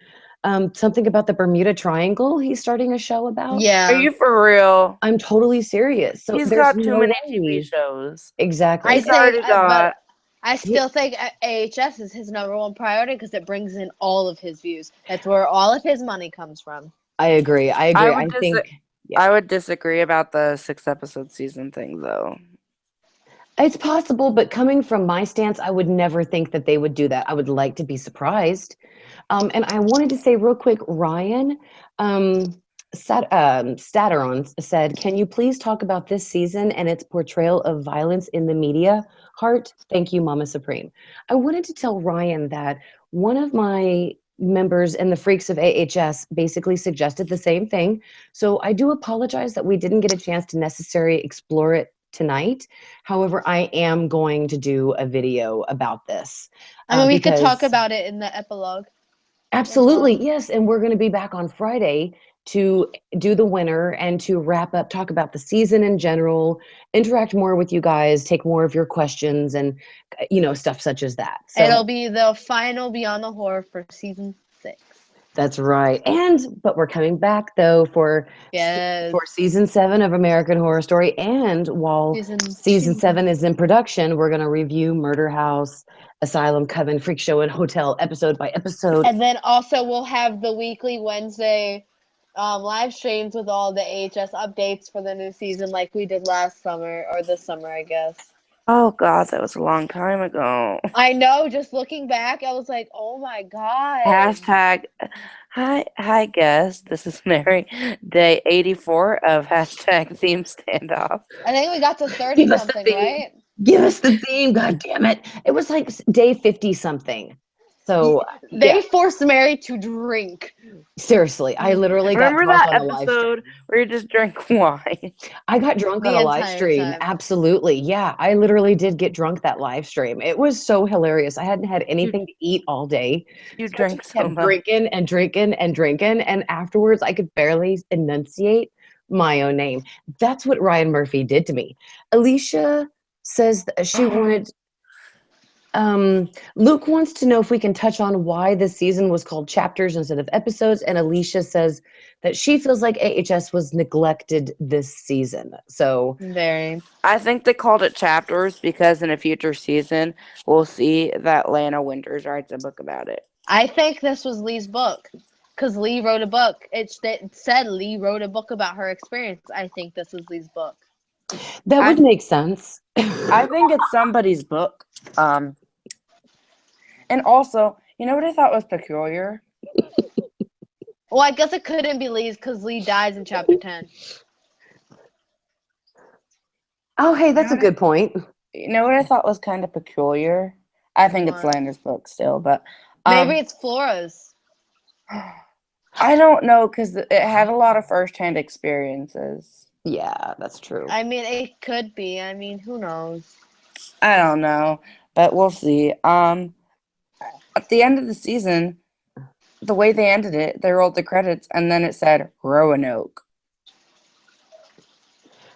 something about the Bermuda Triangle. He's starting a show about. Are Yeah. you for real? I'm totally serious. So He's there's got too no many way. TV shows. Exactly. I He's think, already but got. I still think AHS is his number one priority because it brings in all of his views. That's where all of his money comes from. I agree. I think I would disagree about the 6-episode season thing, though. it's possible, but coming from my stance, I would never think that they would do that. I would like to be surprised. And I wanted to say real quick, Ryan Stateron said, "Can you please talk about this season and its portrayal of violence in the media? Heart, thank you, Mama Supreme." I wanted to tell Ryan that one of my members in the Freaks of AHS basically suggested the same thing. So I do apologize that we didn't get a chance to necessarily explore it tonight. However, I am going to do a video about this. I mean, we could talk because- about it in the epilogue. Absolutely, yes. And we're going to be back on Friday to do the winner and to wrap up, talk about the season in general, interact more with you guys, take more of your questions and, stuff such as that. So It'll be the final Beyond the Horror for season 6. that's right. But we're coming back though for season 7 of American Horror Story. And while season 7 is in production, we're going to review Murder House, Asylum, Coven, Freak Show, and Hotel episode by episode. And then also we'll have the weekly Wednesday live streams with all the AHS updates for the new season like we did last summer, or this summer, I guess. Oh, God, that was a long time ago. I know, just looking back, I was like, oh my God. Hashtag, hi, guest. This is Mary. Day 84 of hashtag theme standoff. I think we got to 30 something, right? Give us the theme, god damn it. It was like day 50 something. So they forced Mary to drink. Seriously, I literally got Remember drunk that on a live stream. episode where you just drank wine? I got drunk on a live stream. Time. Absolutely. Yeah, I literally did get drunk that live stream. It was so hilarious. I hadn't had anything to eat all day. You So drank I so kept much. drinking and drinking and drinking. And afterwards, I could barely enunciate my own name. That's what Ryan Murphy did to me. Alicia says that she wanted... Luke wants to know if we can touch on why this season was called chapters instead of episodes, and Alicia says that she feels like AHS was neglected this season. So I think they called it chapters because in a future season we'll see that Lana Winters writes a book about it. I think this was Lee's book because Lee wrote a book. It said Lee wrote a book about her experience. I think this was Lee's book. That would make sense. I think it's somebody's book. And also, you know what I thought was peculiar? Well, I guess it couldn't be Lee's because Lee dies in chapter 10. Oh, hey, that's a good point. You know what I thought was kind of peculiar? I think it's Lana's book still, but... maybe it's Flora's. I don't know, because it had a lot of first-hand experiences. Yeah, that's true. I mean, it could be. I mean, who knows? I don't know, but we'll see. At the end of the season, the way they ended it, they rolled the credits, and then it said Roanoke.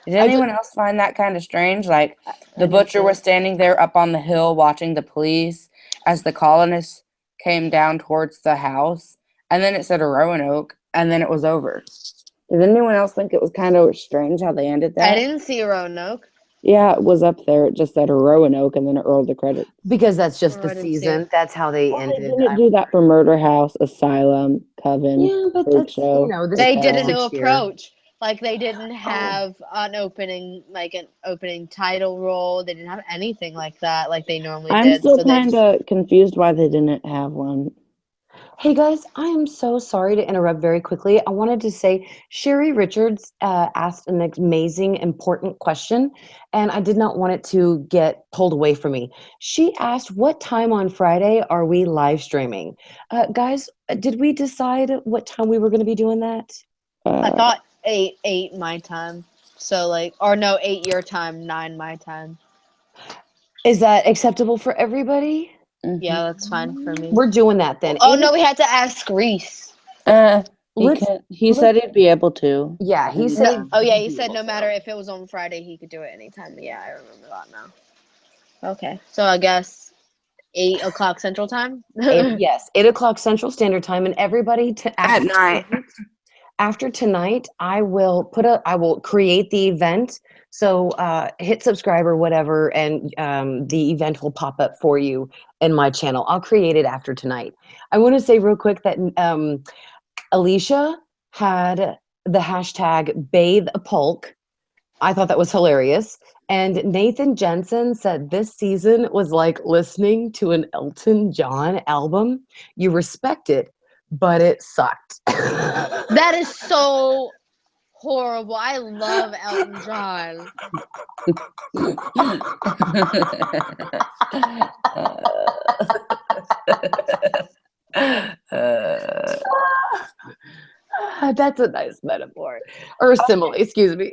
Did anyone else find that kind of strange? Like, the butcher was standing there up on the hill watching the police as the colonists came down towards the house, and then it said Roanoke, and then it was over. Did anyone else think it was kind of strange how they ended that? I didn't see Roanoke. Yeah, it was up there. It just said Roanoke, and then it rolled the credits. Because that's just the season. That's how they ended. They didn't do that for Murder House, Asylum, Coven. Yeah, but that's, they did a new approach. Like, they didn't have an opening title role. They didn't have anything like that, like they normally did. I'm still kind of confused why they didn't have one. Hey guys, I am so sorry to interrupt very quickly. I wanted to say Sherry Richards asked an amazing, important question, and I did not want it to get pulled away from me. She asked, what time on Friday are we live streaming? Guys, did we decide what time we were going to be doing that? I thought 8 my time. So 8 your time, 9 my time. Is that acceptable for everybody? Mm-hmm. Yeah, that's fine for me. We're doing that then. Oh, no, we had to ask Reese. Well, He said he'd be able to. Yeah, he said. He said no matter if it was on Friday, he could do it anytime. Yeah, I remember that now. Okay, so I guess 8 o'clock Central Time. Yes, 8 o'clock Central Standard Time, and everybody At night. After tonight, I will create the event. So hit subscribe or whatever, and the event will pop up for you in my channel. I'll create it after tonight. I want to say real quick that Alicia had the hashtag bathe a Polk. I thought that was hilarious. And Nathan Jensen said this season was like listening to an Elton John album. You respect it, but it sucked. That is so horrible. I love Elton John. That's a nice metaphor. Or simile, excuse me.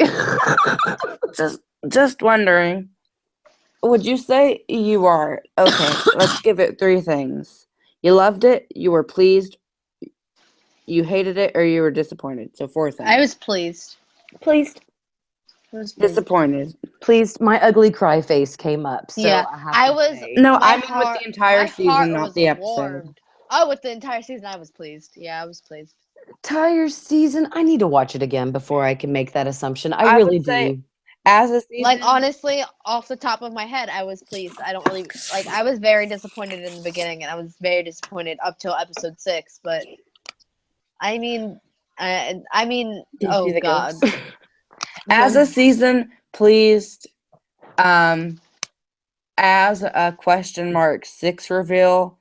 Just wondering, would you say you are, okay, let's give it 3 things. You loved it, you were pleased, you hated it, or you were disappointed. So 4 things. I was pleased. Pleased. Disappointed. Pleased. My ugly cry face came up. So Yeah, I was. say. No, My I mean with the entire season, not the episode. Warmed. Oh, with the entire season, I was pleased. Yeah, I was pleased. Entire season. I need to watch it again before I can make that assumption. I really do. As a season, like honestly, off the top of my head, I was pleased. I don't really like. I was very disappointed in the beginning, and I was very disappointed up till episode 6. But I mean, oh god. As a season, pleased. As a question mark 6 reveal.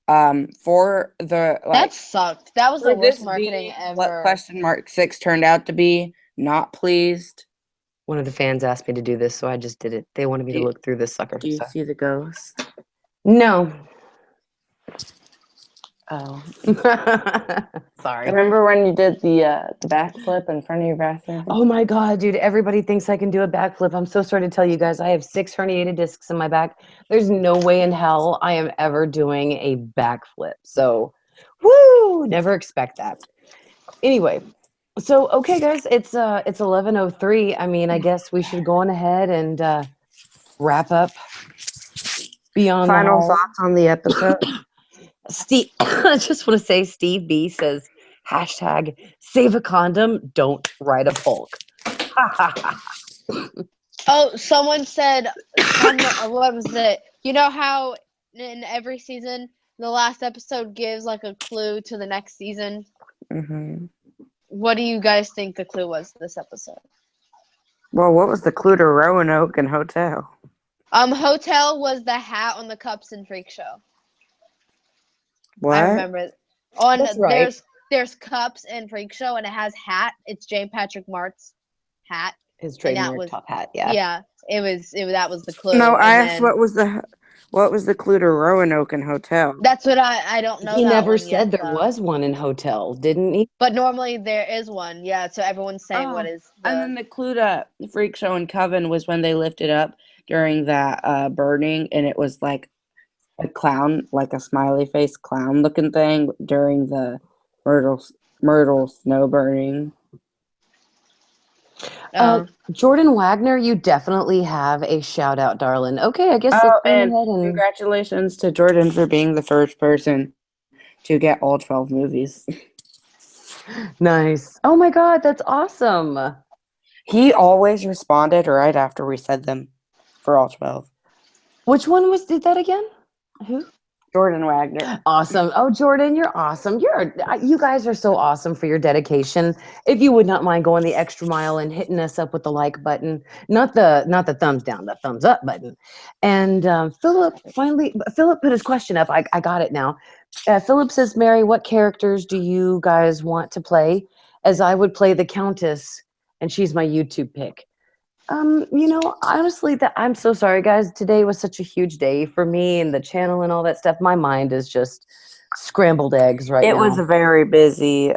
For the that sucked. That was the worst marketing ever. What question mark 6 turned out to be, not pleased. One of the fans asked me to do this, so I just did it. They wanted me to look through this sucker. Do you see the ghost? No. Oh. Sorry. Remember when you did the backflip in front of your bathroom? Oh my god, dude. Everybody thinks I can do a backflip. I'm so sorry to tell you guys. I have 6 herniated discs in my back. There's no way in hell I am ever doing a backflip. So, woo! Never expect that. Anyway. So, okay, guys, it's 11:03. I mean, I guess we should go on ahead and wrap up Beyond Final the Hall. thoughts on the episode? Steve, I just want to say Steve B says, hashtag save a condom, don't ride a Polk. Oh, someone said, what was it? You know how in every season, the last episode gives like a clue to the next season? Mm-hmm. What do you guys think the clue was this episode? Well, what was the clue to Roanoke and Hotel? Hotel was the hat on the Cups and Freak Show. What? I remember it. On That's right. There's Cups and Freak Show, and it has hat. It's Jane Patrick Mart's hat. His trademark top hat, yeah. Yeah, that was the clue. No, I asked what was the clue to Roanoke and Hotel? That's what I don't know. He never said there was one in Hotel, didn't he? But normally there is one, yeah. So everyone's saying what is. And then the clue to Freak Show and Coven was when they lifted up during that burning, and it was like a clown, like a smiley face clown looking thing during the Myrtle snow burning. Jordan Wagner, you definitely have a shout out, darling. Okay, I guess. And congratulations to Jordan for being the first person to get all 12 movies. Nice. Oh my god, that's awesome. He always responded right after we said them for all 12. Which one did that again? Who? Jordan Wagner. Awesome. Oh, Jordan, you're awesome. You guys are so awesome for your dedication. If you would not mind going the extra mile and hitting us up with the like button, not the thumbs down, the thumbs up button. And Philip put his question up. I got it now. Philip says, Mary, what characters do you guys want to play? As I would play the Countess, and she's my YouTube pick. Honestly, I'm so sorry, guys. Today was such a huge day for me and the channel and all that stuff. My mind is just scrambled eggs right now. It was a very busy,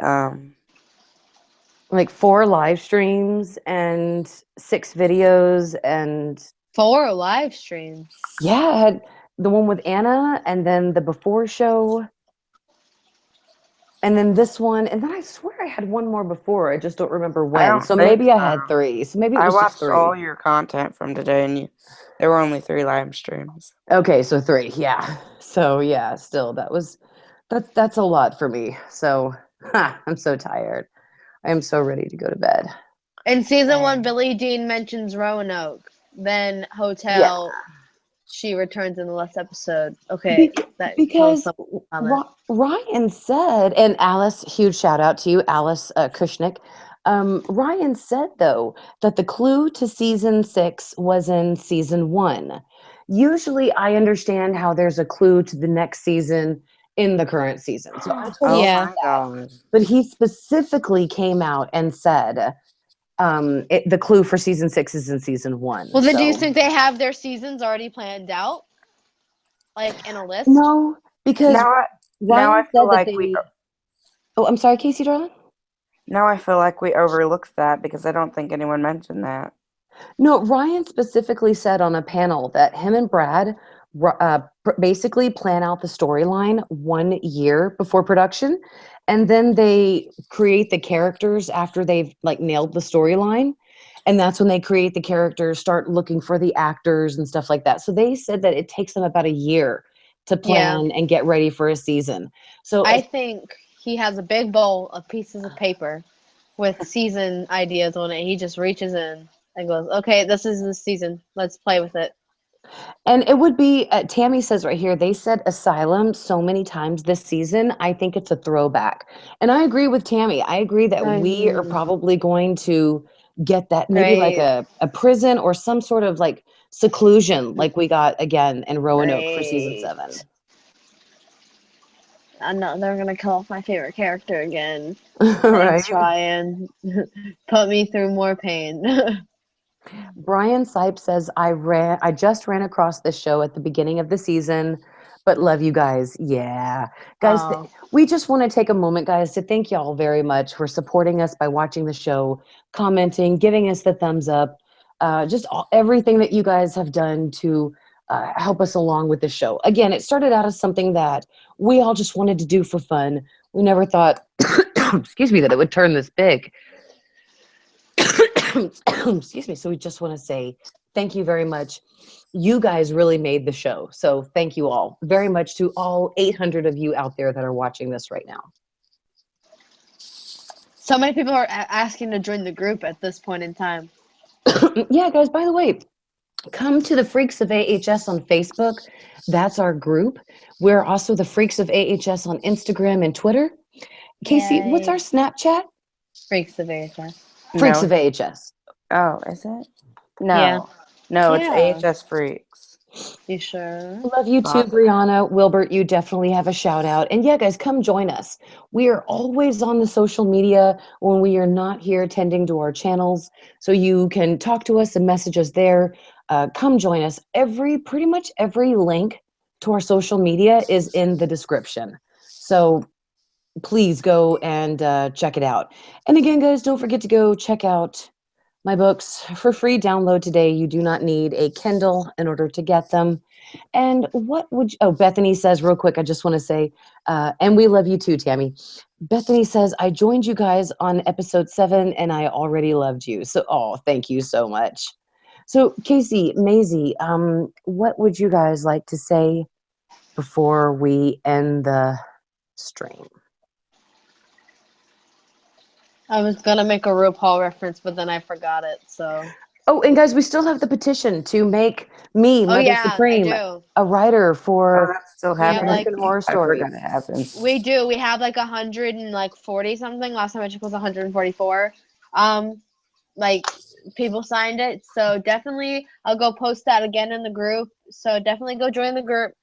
like 4 live streams and 6 videos and 4 live streams. Yeah, I had the one with Anna and then the before show. And then this one, and then I swear I had one more before. I just don't remember I when. don't So think maybe I so. had 3. So maybe it I was just watched all 3. your content from today, and there were only 3 live streams. Okay, so 3. Yeah. So yeah, still that's a lot for me. So I'm so tired. I am so ready to go to bed. In season 1, Same. Billie Dean mentions Roanoke. Then Yeah. hotel. She returns in the last episode. Okay, that caused Because some comment. Ryan said, and Alice, huge shout out to you, Alice Kushnick. Ryan said, though, that the clue to season 6 was in season 1. Usually, I understand how there's a clue to the next season in the current season. So I totally Oh Yeah. my god. But he specifically came out and said the clue for season 6 is in season 1. Well, then do you So think they have their seasons already planned out? Like in a list? no, because Now I Ryan feel said that like we they. Oh, I'm sorry, Casey, darling. now I feel like we overlooked that because I don't think anyone mentioned that. No, Ryan specifically said on a panel that him and Brad basically plan out the storyline 1 year before production, and then they create the characters after they've like nailed the storyline, and that's when they create the characters, start looking for the actors and stuff like that. So they said that it takes them about a year to Yeah. plan and get ready for a season. So I think he has a big bowl of pieces of paper with season ideas on it. He just reaches in and goes, "Okay, this is the season. Let's play with it." And it would be, Tammy says right here, they said asylum so many times this season. I think it's a throwback. And I agree with Tammy. I agree that we are probably going to get that maybe like Right. a prison or some sort of like seclusion like we got again in Roanoke for season Right. 7. I know they're gonna kill off my favorite character again. Right. Thanks, Ryan. Put me through more pain. Brian Sipe says I just ran across this show at the beginning of the season, but love you guys. Yeah. Guys, Oh, we just want to take a moment, guys, to thank y'all very much for supporting us by watching the show, commenting, giving us the thumbs up, everything that you guys have done to help us along with the show. Again, it started out as something that we all just wanted to do for fun. We never thought, excuse me, that it would turn this big. Excuse me. So we just want to say thank you very much. You guys really made the show. So thank you all very much to all 800 of you out there that are watching this right now. so many people are asking to join the group at this point in time. Yeah, guys, by the way, come to the Freaks of AHS on Facebook. That's our group. We're also the Freaks of AHS on Instagram and Twitter. Casey, what's our Yay. Snapchat? Freaks of AHS. Freaks No. of AHS. Oh, is it? No. Yeah. No, it's Yeah. AHS Freaks. You sure? Love you too, Awesome. Brianna. Wilbert, you definitely have a shout out. And yeah, guys, come join us. We are always on the social media when we are not here attending to our channels. So you can talk to us and message us there. Come join us. Pretty much every link to our social media is in the description. So please go and check it out. And again, guys, don't forget to go check out my books for free download today. You do not need a Kindle in order to get them. And Bethany says real quick, I just want to say, and we love you too, Tammy. Bethany says, I joined you guys on episode 7 and I already loved you. So, thank you so much. So, Casey, Maisie, what would you guys like to say before we end the stream? I was gonna make a RuPaul reference, but then I forgot it. So. Oh, and guys, we still have the petition to make me, Oh Mother yeah, I Supreme, do. a writer Oh, for that's still We have happening. like American Horror I Story. forgot it happened. we do. We have like 140 something. Last time I checked was 144. Like people signed it. So definitely, I'll go post that again in the group. So definitely go join the group,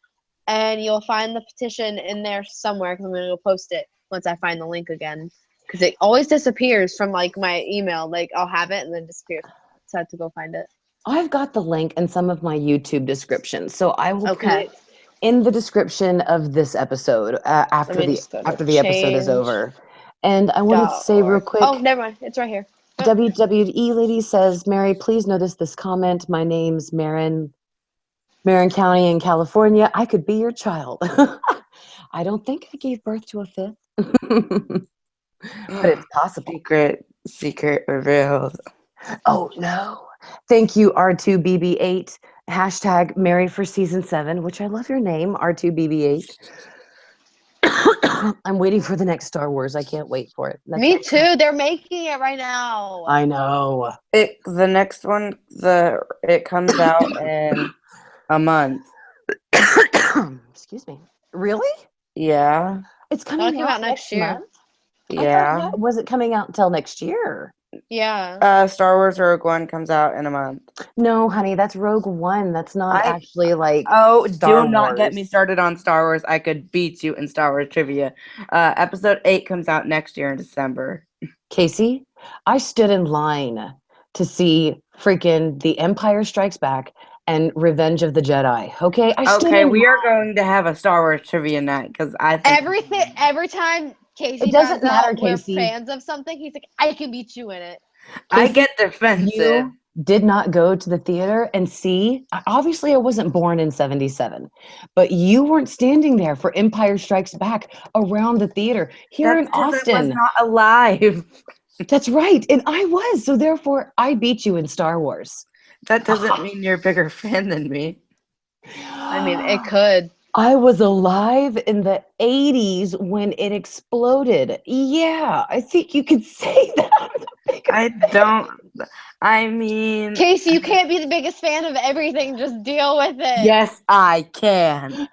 and you'll find the petition in there somewhere. Because I'm gonna go post it once I find the link again. Because it always disappears from like my email. Like I'll have it and then disappears. So I have to go find it. I've got the link in some of my YouTube descriptions, so I will put Okay. it in the description of this episode after Let me the just go to episode is over. And I wanted to say real change.org. quick, Oh, never mind. It's right here. WWE lady says, Mary, please notice this comment. My name's Marin County in California. I could be your child. I don't think I gave birth to a 5th, but it's possible. Secret revealed. Oh no. Thank you, R2BB8. Hashtag married for season 7, which I love your name, R2BB8. I'm waiting for the next Star Wars. I can't wait for it. That's Me next too. They're making it right now. I know. The next one, it comes out in a month. Excuse me. Really? Yeah. It's That'll coming come out out next year. month? Yeah. Was it coming out until next year? Yeah. Star Wars Rogue One comes out in a month. No, honey, that's Rogue One. That's not actually like do not Wars. get me started on Star Wars. I could beat you in Star Wars trivia. Episode 8 comes out next year in December. Casey, I stood in line to see freaking The Empire Strikes Back and Revenge of the Jedi. Okay, We are going to have a Star Wars trivia night because I think every time Casey It doesn't finds matter, out we're Casey. fans of something, he's like, I can beat you in it. I Casey, get defensive. You did not go to the theater and see. Obviously, I wasn't born in 77, but you weren't standing there for Empire Strikes Back around the theater here in Austin. I was not alive. That's right, and I was. So therefore, I beat you in Star Wars. That doesn't mean you're a bigger fan than me. I mean, it could. I was alive in the 80s when it exploded. Yeah, I think you could say that. I mean... Casey, you can't be the biggest fan of everything. Just deal with it. Yes, I can.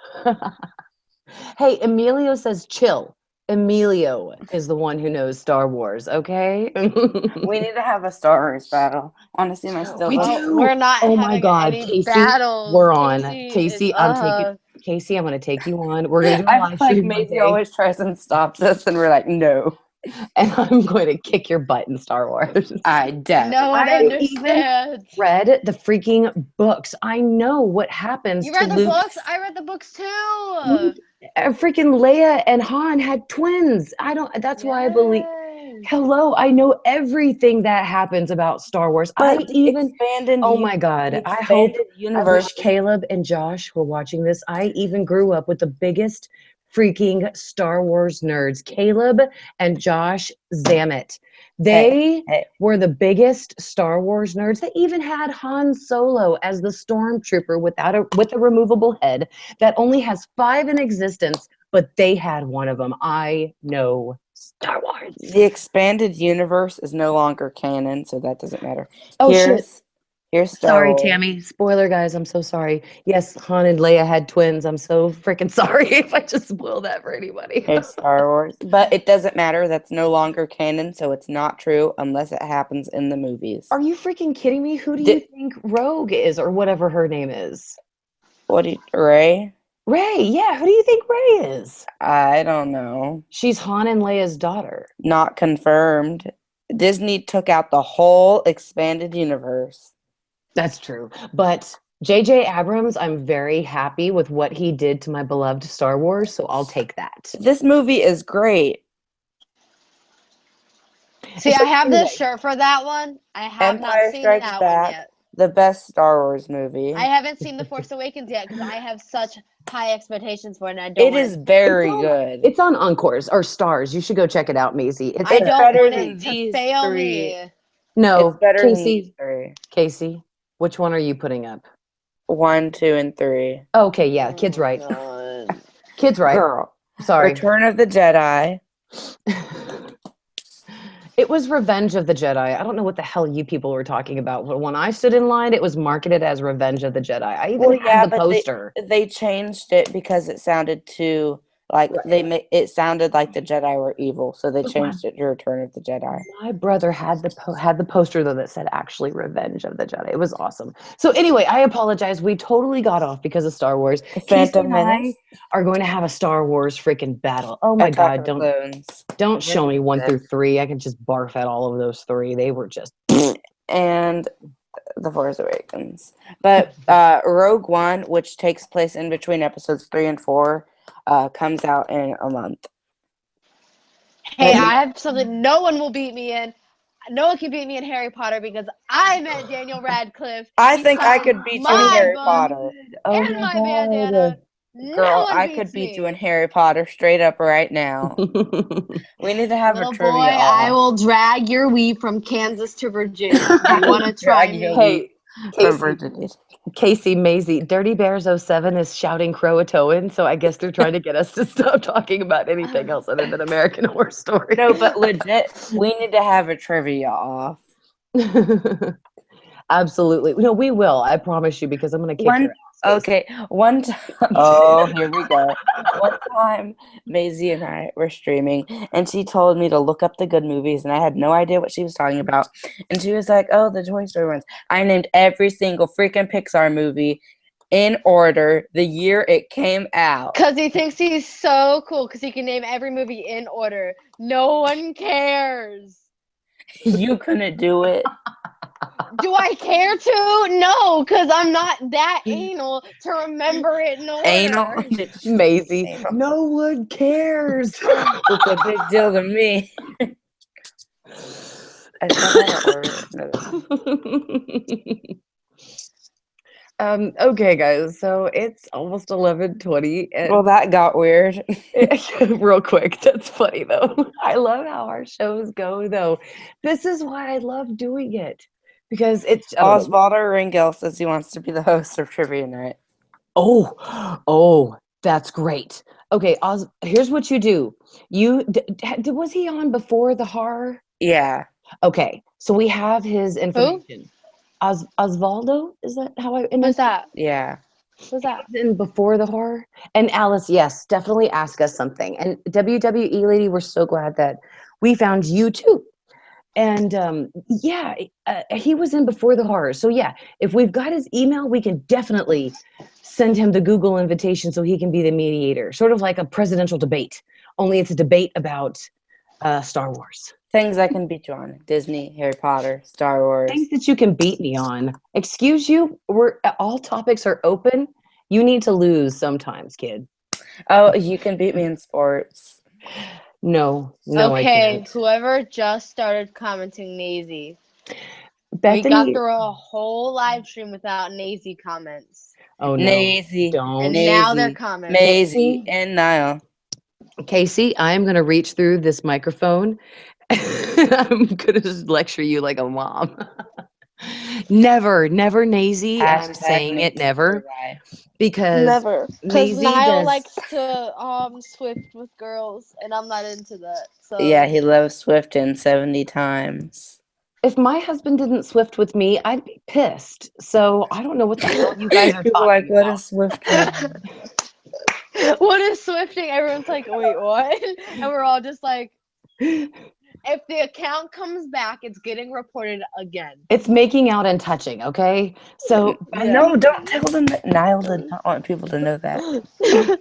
Hey, Emilio says chill. Emilio is the one who knows Star Wars, okay? We need to have a Star Wars battle. Want to see my still? We do. We're not Oh my having God, any Casey, battles. we're on. Casey, Casey, I'm going to take you on. We're going to do a I live feel like stream Maisie Monday, always tries and stops us, and we're like, no. and I'm going to kick your butt in Star Wars. I definitely. No one I understands. read the freaking books. I know what happens. You read to the Luke. books? I read the books too. Freaking Leia and Han had twins. That's why I believe. Hello, I know everything that happens about Star Wars. Oh my God. I wish Caleb and Josh were watching this. I even grew up with the biggest freaking Star Wars nerds, Caleb and Josh Zammit. They were the biggest Star Wars nerds. They even had Han Solo as the stormtrooper with a removable head that only has 5 in existence, but they had one of them. I know Star Wars. The expanded universe is no longer canon, so that doesn't matter. Oh, shit. Here's Star Sorry, Wars. Tammy. Spoiler, guys. I'm so sorry. Yes, Han and Leia had twins. I'm so freaking sorry if I just spoiled that for anybody. Here's Star Wars. But it doesn't matter. That's no longer canon, so it's not true unless it happens in the movies. Are you freaking kidding me? Who do you think Rogue is, or whatever her name is? Rey? Rey, yeah. Who do you think Rey is? I don't know. She's Han and Leia's daughter. Not confirmed. Disney took out the whole expanded universe. That's true. But J.J. Abrams, I'm very happy with what he did to my beloved Star Wars, so I'll take that. This movie is great. See, I have this shirt for that one. I have not seen that one yet. The best Star Wars movie. I haven't seen The Force Awakens yet because I have such high expectations for it, and I don't. It is very good. It's on Encores or Stars. You should go check it out, Maisie. I don't want it to fail me. No, it's better Casey. Than these 3. Casey, which one are you putting up? 1, 2, and 3. Okay, yeah, kid's right. Kid's right. Girl. Sorry. Return of the Jedi. It was Revenge of the Jedi. I don't know what the hell you people were talking about, but when I stood in line, it was marketed as Revenge of the Jedi. I even had the poster. They changed it because it sounded too it sounded like the Jedi were evil, so they changed it to Return of the Jedi. My brother had the poster though that said actually Revenge of the Jedi. It was awesome. So anyway, I apologize. We totally got off because of Star Wars. Phantom Menace are going to have a Star Wars freaking battle. Oh my God! Don't show me 1 through 3. I can just barf at all of those 3. They were just and The Force Awakens. But Rogue One, which takes place in between episodes 3 and 4. Comes out in a month. Hey, I have something no one will beat me in. No one can beat me in Harry Potter because I met Daniel Radcliffe. I think I could beat you in Harry Potter. And my bandana. No Girl, one I beats could be me. doing Harry Potter straight up right now. We need to have Little a boy, trivia I off. will drag your weave from Kansas to Virginia. Do you want to try Drag your me? Hey, from Casey, Virginia. Casey Maisie, Dirty Bears 07 is shouting Croatoan, so I guess they're trying to get us to stop talking about anything else other than American Horror Story. No, but legit, we need to have a trivia off. Absolutely. No, we will. I promise you, because I'm going to kick your ass. Okay, one time. Oh, here we go. One time, Maisie and I were streaming, and she told me to look up the good movies, and I had no idea what she was talking about. And she was like, "Oh, the Toy Story ones." I named every single freaking Pixar movie in order, the year it came out. Because he thinks he's so cool because he can name every movie in order. No one cares. You couldn't do it. Do I care to? No, because I'm not that anal to remember it in order. Anal. Maisie, Anal. no one cares. It's a big deal to me. I said out of order. No, Okay, guys, so it's almost 11:20, well, and that got weird. real quick, that's funny though. I love how our shows go though. This is why I love doing it, because it's I don't know. Osvaldo Rangel says he wants to be the host of Trivia Night. Oh, that's great. Okay, here's what you do. Was he on before the horror? Yeah. Okay, so we have his information. Osvaldo, is that how I? Who's that? Yeah. Who's that? In before the horror. And Alice, yes, definitely ask us something. And WWE lady, we're so glad that we found you too. And yeah, he was in before the horror. So yeah, if we've got his email, we can definitely send him the Google invitation so he can be the mediator, sort of like a presidential debate. Only it's a debate about Star Wars. Things I can beat you on: Disney, Harry Potter, Star Wars. Things that you can beat me on. Excuse you, all topics are open. You need to lose sometimes, kid. Oh, you can beat me in sports. No, I Okay, can't. whoever just started commenting Nazy. Bethany, We got through a whole live stream without Nazy comments. oh no, Nazy, don't. And now they're commenting. Maisie, and Niall. Casey, I'm going to reach through this microphone. I'm going to just lecture you like a mom. Never Nazy, and I'm saying it never, because Never. Because Maisie Niall does. likes to Swift with girls, and I'm not into that. So Yeah, he loves Swifting 70 times. If my husband didn't Swift with me, I'd be pissed. So I don't know what the hell you guys are People talking like, what about. is Swifting? What is Swifting? Everyone's like, wait, what? And we're all just like, if the account comes back, it's getting reported again. It's making out and touching, okay? So No, don't tell them that. Niall did not want people to know that.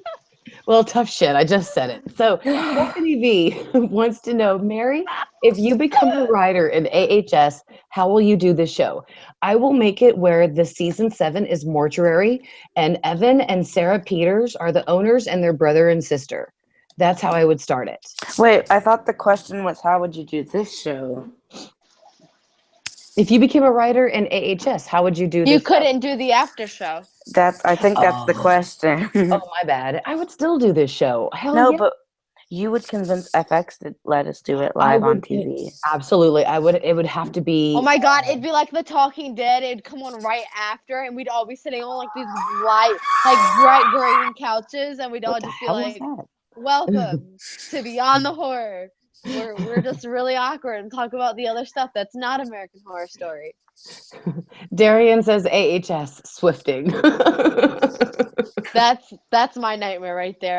well, tough shit. I just said it. So Bethany V wants to know, Mary, if you become a writer in AHS, how will you do the show? I will make it where the season 7 is mortuary, and Evan and Sarah Peters are the owners and their brother and sister. That's how I would start it. Wait, I thought the question was, how would you do this show? If you became a writer in AHS, how would you do this? You couldn't do the after show. I think that's the question. Oh, my bad. I would still do this show. Hell No, yeah. but you would convince FX to let us do it live on TV. Absolutely. It would have to be. Oh my god, it'd be like The Talking Dead. It'd come on right after, and we'd all be sitting on like these light, like bright green couches, and we'd all just be like, "Welcome to Beyond the Horror." We're just really awkward and talk about the other stuff that's not American Horror Story. Darian says AHS Swifting. That's my nightmare right there.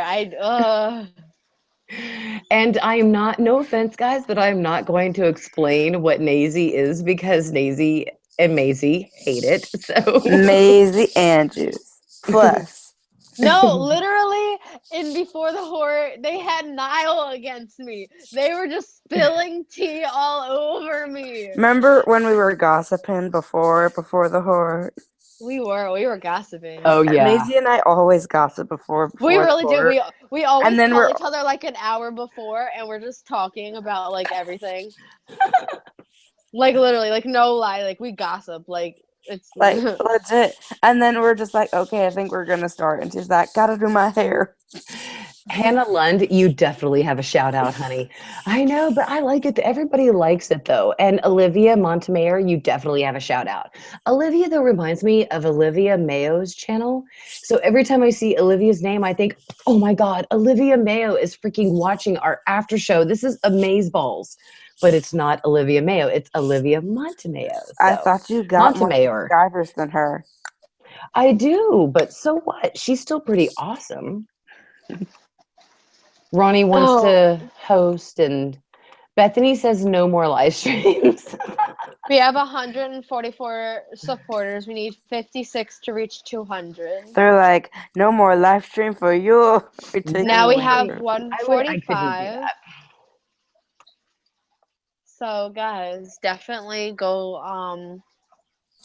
And I am not, no offense, guys, but I'm not going to explain what Nazy is, because Nazy and Maisie hate it. So Maisie Andrews. Plus. No, literally, in Before the Horror, they had Niall against me. They were just spilling tea all over me. Remember when we were gossiping before the horror? We were gossiping. Oh yeah. Maisie and I always gossip before we really horror. do. We always And then call we're- each other like an hour before, and we're just talking about like everything. Like literally, like no lie, like we gossip. Like It's Like, legit. And then we're just like, okay, I think we're going to start. And she's like, gotta do my hair. Hannah Lund, you definitely have a shout out, honey. I know, but I like it. Everybody likes it though. And Olivia Montemayor, you definitely have a shout out. Olivia, though, reminds me of Olivia Mayo's channel. So every time I see Olivia's name, I think, oh my God, Olivia Mayo is freaking watching our after show. This is amazeballs. But it's not Olivia Mayo, it's Olivia Montemayor. I So thought you got more Montemayor. subscribers than her. I do, but so what? She's still pretty awesome. Ronnie wants to host, and Bethany says no more live streams. We have 144 supporters. We need 56 to reach 200. They're like, no more live stream for you. Now we have I couldn't do 145. that. So guys, definitely go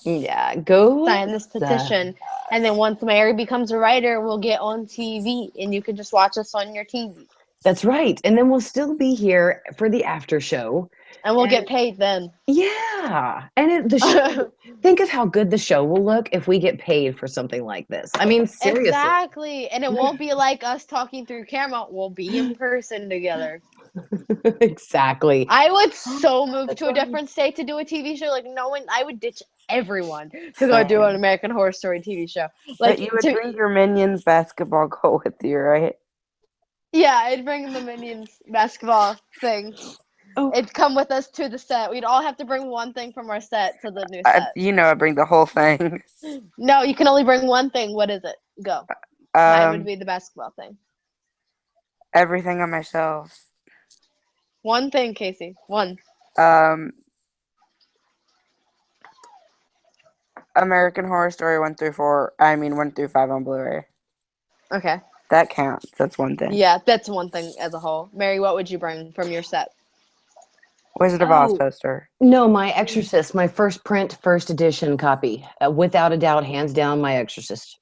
Yeah, go sign this petition. And then once Mary becomes a writer, we'll get on TV and you can just watch us on your TV. That's right. And then we'll still be here for the after show. And we'll get paid then. Yeah. And the show, think of how good the show will look if we get paid for something like this. I mean, seriously. Exactly. And it won't be like us talking through camera. We'll be in person together. Exactly. I would so move to a different state to do a TV show. Like, no one, I would ditch everyone to go do an American Horror Story TV show. Like, but you would bring your Minions basketball goal with you, right? Yeah, I'd bring the Minions basketball thing. Oh. It'd come with us to the set. We'd all have to bring one thing from our set to the new set. I bring the whole thing. No, you can only bring one thing. What is it? Go. Mine would be the basketball thing. Everything on my shelves. One thing, Casey. One. American Horror Story 1 through 5 on Blu-ray. Okay. That counts. That's one thing. Yeah, that's one thing as a whole. Mary, what would you bring from your set? Wizard of Oz poster. No, my Exorcist, my first print, first edition copy. Without a doubt, hands down, my Exorcist.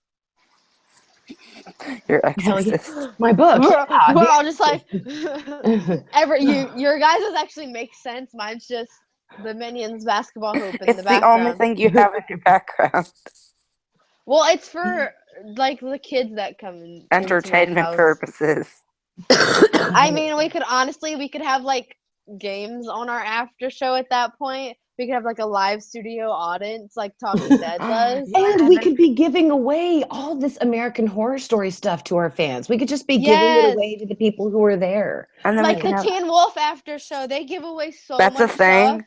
Your Exorcist. My book. We're all just like, your guys' actually makes sense. Mine's just the Minions basketball hoop in It's the background. the only thing you have in your background. Well, it's for like the kids that come in. Entertainment purposes. I mean, we could have like games on our after show at that point. We could have like a live studio audience, like Talking Dead does. And we could be giving away all this American Horror Story stuff to our fans. We could just be giving it away to the people who are there. And then like the Teen Wolf after show, they give away so much That's a thing? stuff.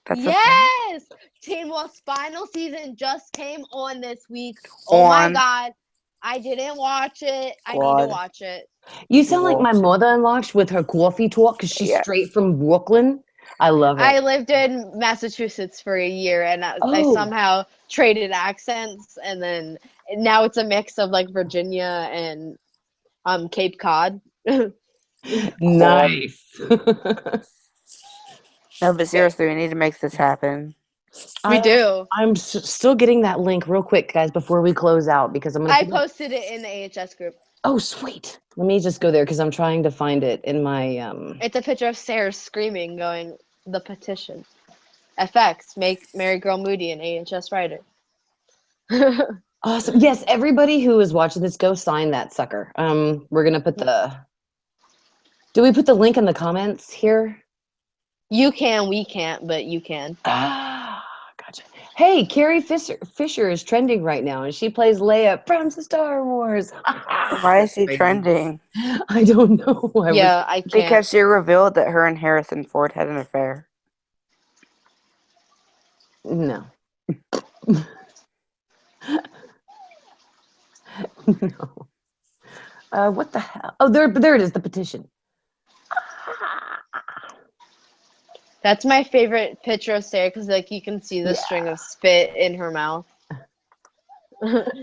That's yes! Teen Wolf's final season just came on this week. Oh my God. I didn't watch it. I need to watch it. You sound like my mother-in-law with her coffee talk because she's straight from Brooklyn. I love it. I lived in Massachusetts for a year, and I somehow traded accents, and then now it's a mix of like Virginia and Cape Cod. Nice. No, but seriously, we need to make this happen. We do. I'm still getting that link real quick, guys, before we close out because I posted it in the AHS group. Oh, sweet. Let me just go there because I'm trying to find it in my It's a picture of Sarah screaming, going, the petition. FX, make MaryGirl Moody an AHS writer. Awesome. Yes, everybody who is watching this, go sign that sucker. We're gonna put do we put the link in the comments here? You can, we can't, but you can. Ah, gotcha. Hey, Carrie Fisher is trending right now, and she plays Leia from Star Wars. Why is she trending? I don't know. I can't. Because she revealed that her and Harrison Ford had an affair. No. No. What the hell? Oh, there it is, the petition. That's my favorite picture of Sarah because like you can see the string of spit in her mouth.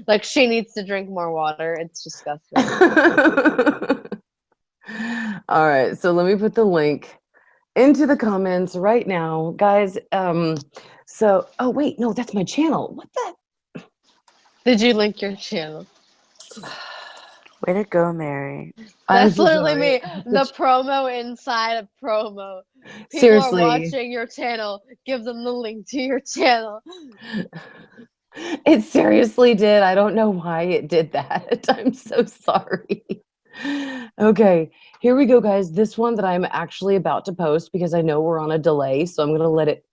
Like she needs to drink more water. It's disgusting. All right, so let me put the link into the comments right now, guys. So oh wait, no, that's my channel. What the? Did you link your channel? Way to go, Mary. That's literally me. The promo inside a promo. People Seriously. are watching your channel. Give them the link to your channel. It seriously did. I don't know why it did that. I'm so sorry. Okay, here we go, guys. This one that I'm actually about to post because I know we're on a delay, so I'm going to let it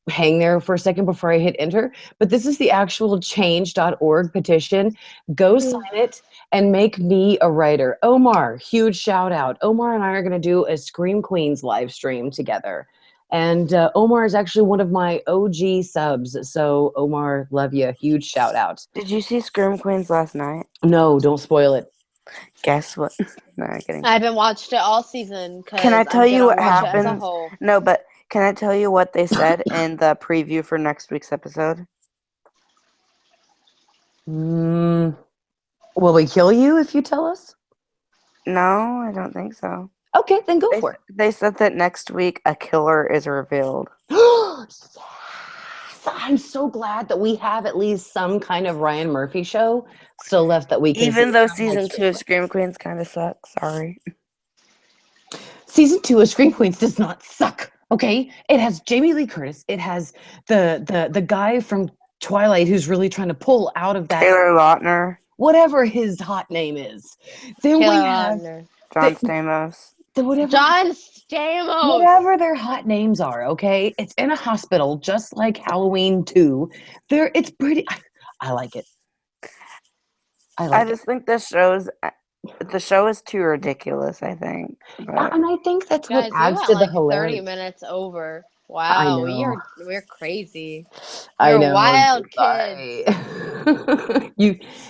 hang there for a second before I hit enter. But this is the actual change.org petition. Go sign it and make me a writer. Omar, huge shout out. Omar and I are going to do a Scream Queens live stream together. And Omar is actually one of my OG subs. So, Omar, love you. Huge shout out. Did you see Scream Queens last night? No, don't spoil it. Guess what? No, I'm kidding. I haven't watched it all season because Can I tell you what it as a happens? whole. No, but can I tell you what they said in the preview for next week's episode? Will we kill you if you tell us? No, I don't think so. Okay, then go for it. They said that next week a killer is revealed. Yes! I'm so glad that we have at least some kind of Ryan Murphy show still left that we can Even see. though season 2 of Scream Queens kind of sucks. Sorry. Season 2 of Scream Queens does not suck. Okay, it has Jamie Lee Curtis. It has the guy from Twilight who's really trying to pull out of that. Taylor Lautner. Whatever his hot name is. Then we have John Stamos. John Stamos. Whatever their hot names are, okay? It's in a hospital, just like Halloween 2. It's pretty. I like it. I just think the show is too ridiculous, I think. But And I think that's Guys, what adds we to went the like hilarity. 30 minutes over. I Wow, know. we're crazy. I You're know. wild Sorry.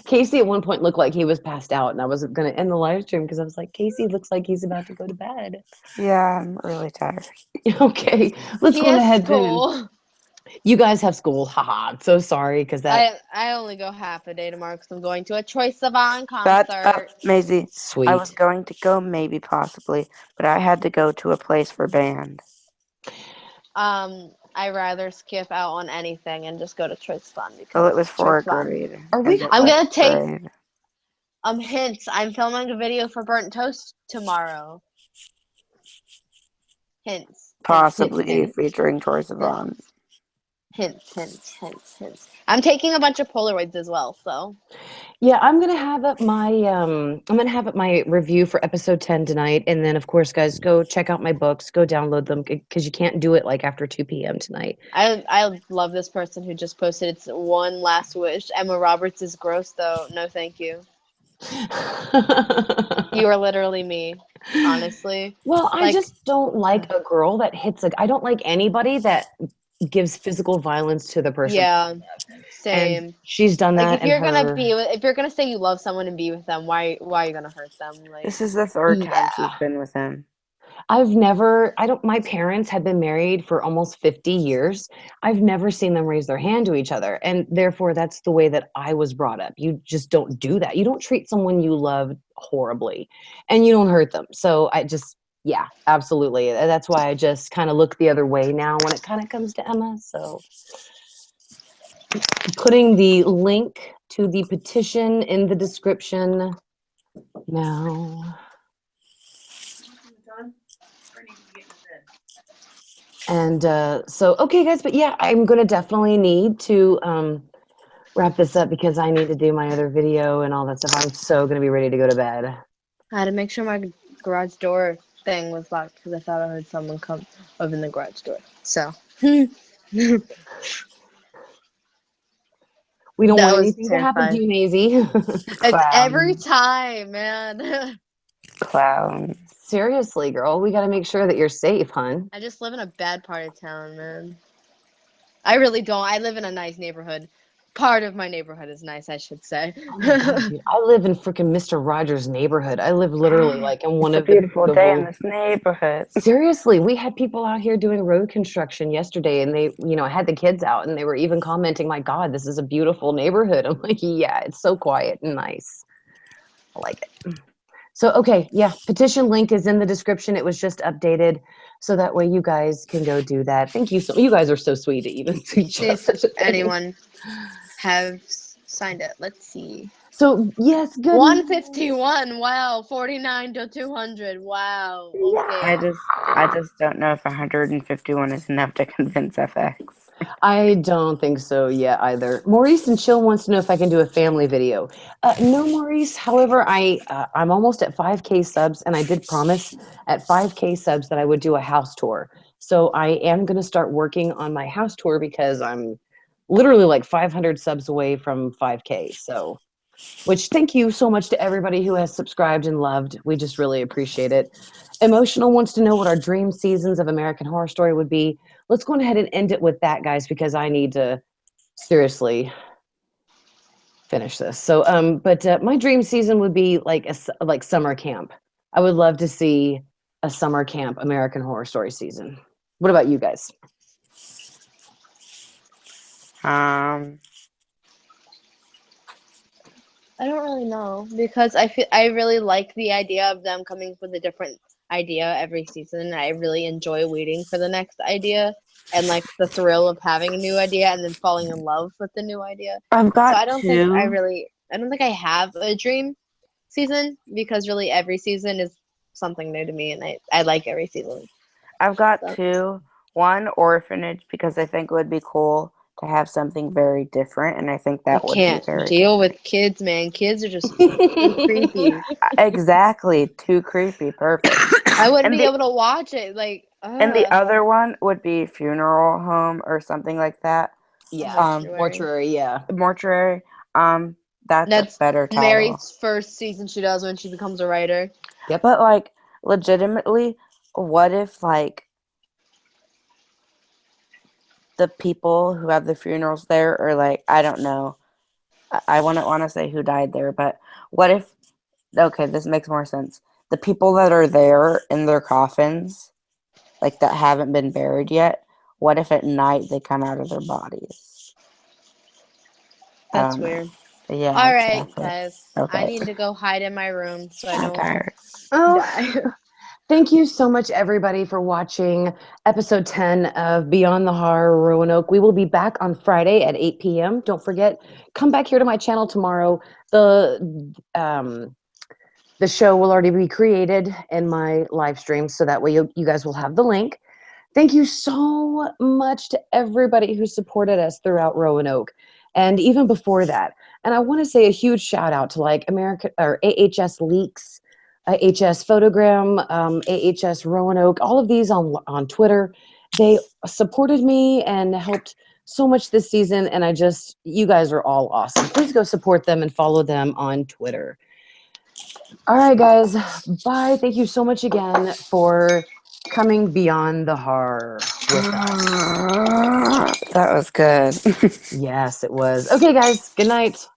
Casey at one point looked like he was passed out, and I was going to end the live stream because I was like, Casey looks like he's about to go to bed. yeah, I'm really tired. He Okay, let's go has ahead. school. You guys have school. Haha. I'm so sorry because that. I only go half a day tomorrow because I'm going to a Troye Sivan concert. Maisie, Sweet. I was going to go maybe possibly, but I had to go to a place for band. I rather skip out on anything and just go to Troye Sivan because Well, it was for a Troye Sivan. grade. I'm gonna take grade. hints. I'm filming a video for Burnt Toast tomorrow. Hints. Possibly featuring Troye Sivan. Hints. I'm taking a bunch of Polaroids as well, so. Yeah, I'm gonna have up my review for episode 10 tonight, and then of course, guys, go check out my books, go download them because you can't do it like after 2 p.m. tonight. I love this person who just posted it's one last wish. Emma Roberts is gross though. No, thank you. You are literally me, honestly. Well, I just don't like a girl that hits I don't like anybody that gives physical violence to the person. Yeah, same. And she's done that. Like if you're gonna say you love someone and be with them, why are you gonna hurt them? Like this is the third time she's been with him. My parents have been married for almost 50 years. I've never seen them raise their hand to each other. And therefore, that's the way that I was brought up. You just don't do that. You don't treat someone you love horribly and you don't hurt them. So yeah, absolutely. That's why I just kind of look the other way now when it kind of comes to Emma. So putting the link to the petition in the description now. And so, okay, guys, but yeah, I'm going to definitely need to wrap this up because I need to do my other video and all that stuff. I'm so going to be ready to go to bed. I had to make sure my garage door thing was locked because I thought I heard someone come open the garage door. So. We don't want anything to happen to you, Maisie. It's every time, man. Clown. Seriously, girl, we got to make sure that you're safe, hon. I just live in a bad part of town, man. I really don't. I live in a nice neighborhood. Part of my neighborhood is nice, I should say. Oh my God, dude. I live in freaking Mr. Rogers' neighborhood. I live literally like in one of the beautiful day in this neighborhood. Seriously, we had people out here doing road construction yesterday, and they, had the kids out, and they were even commenting, "My God, this is a beautiful neighborhood." I'm like, "Yeah, it's so quiet and nice. I like it." So, okay, yeah, petition link is in the description. It was just updated, so that way you guys can go do that. Thank you. You guys are so sweet to even suggest such a thing. Anyone have signed it? Let's see. So yes, good. 151. Wow. 49 to 200. Wow. Okay. I just don't know if 151 is enough to convince FX. I don't think so yet either. Maurice and Chill wants to know if I can do a family video. No, Maurice. However, I'm almost at 5K subs, and I did promise at 5K subs that I would do a house tour. So I am going to start working on my house tour because I'm literally like 500 subs away from 5K. So, which thank you so much to everybody who has subscribed and loved. We just really appreciate it. Emotional wants to know what our dream seasons of American Horror Story would be. Let's go ahead and end it with that, guys, because I need to seriously finish this. So, but my dream season would be like like summer camp. I would love to see a summer camp American Horror Story season. What about you guys? I don't really know because I really like the idea of them coming up with a different idea every season. I really enjoy waiting for the next idea and like the thrill of having a new idea and then falling in love with the new idea. I've got So I don't think two. I don't think I have a dream season because really every season is something new to me and I like every season. I've got So. two. One, orphanage, because I think it would be cool to have something very different, and I think that You would be can't very deal different. with kids, man. Kids are just too creepy. Exactly, too creepy. Perfect. I wouldn't And be the able to watch it. Like, and the other one would be funeral home or something like that. a Yeah, mortuary. mortuary. Yeah, Mortuary. That's a That's better title. Mary's first season she does when she becomes a writer. yep. But like, legitimately, what if like the people who have the funerals there are like, I don't know. I wouldn't want to say who died there, but what if, okay, this makes more sense. The people that are there in their coffins, like that haven't been buried yet, what if at night they come out of their bodies? That's weird. Yeah, All right, exactly. guys. Okay. I need to go hide in my room so I I'm don't tired. Oh, die. thank you so much, everybody, for watching episode 10 of Beyond the Horror Roanoke. We will be back on Friday at 8 p.m. Don't forget, come back here to my channel tomorrow. The show will already be created in my live stream, so that way you guys will have the link. Thank you so much to everybody who supported us throughout Roanoke and even before that. And I want to say a huge shout out to like America or AHS Leaks, AHS Photogram, AHS Roanoke, all of these on Twitter. They supported me and helped so much this season. And you guys are all awesome. Please go support them and follow them on Twitter. All right, guys. Bye. Thank you so much again for coming beyond the horror with us. That was good. Yes, it was. Okay, guys. Good night.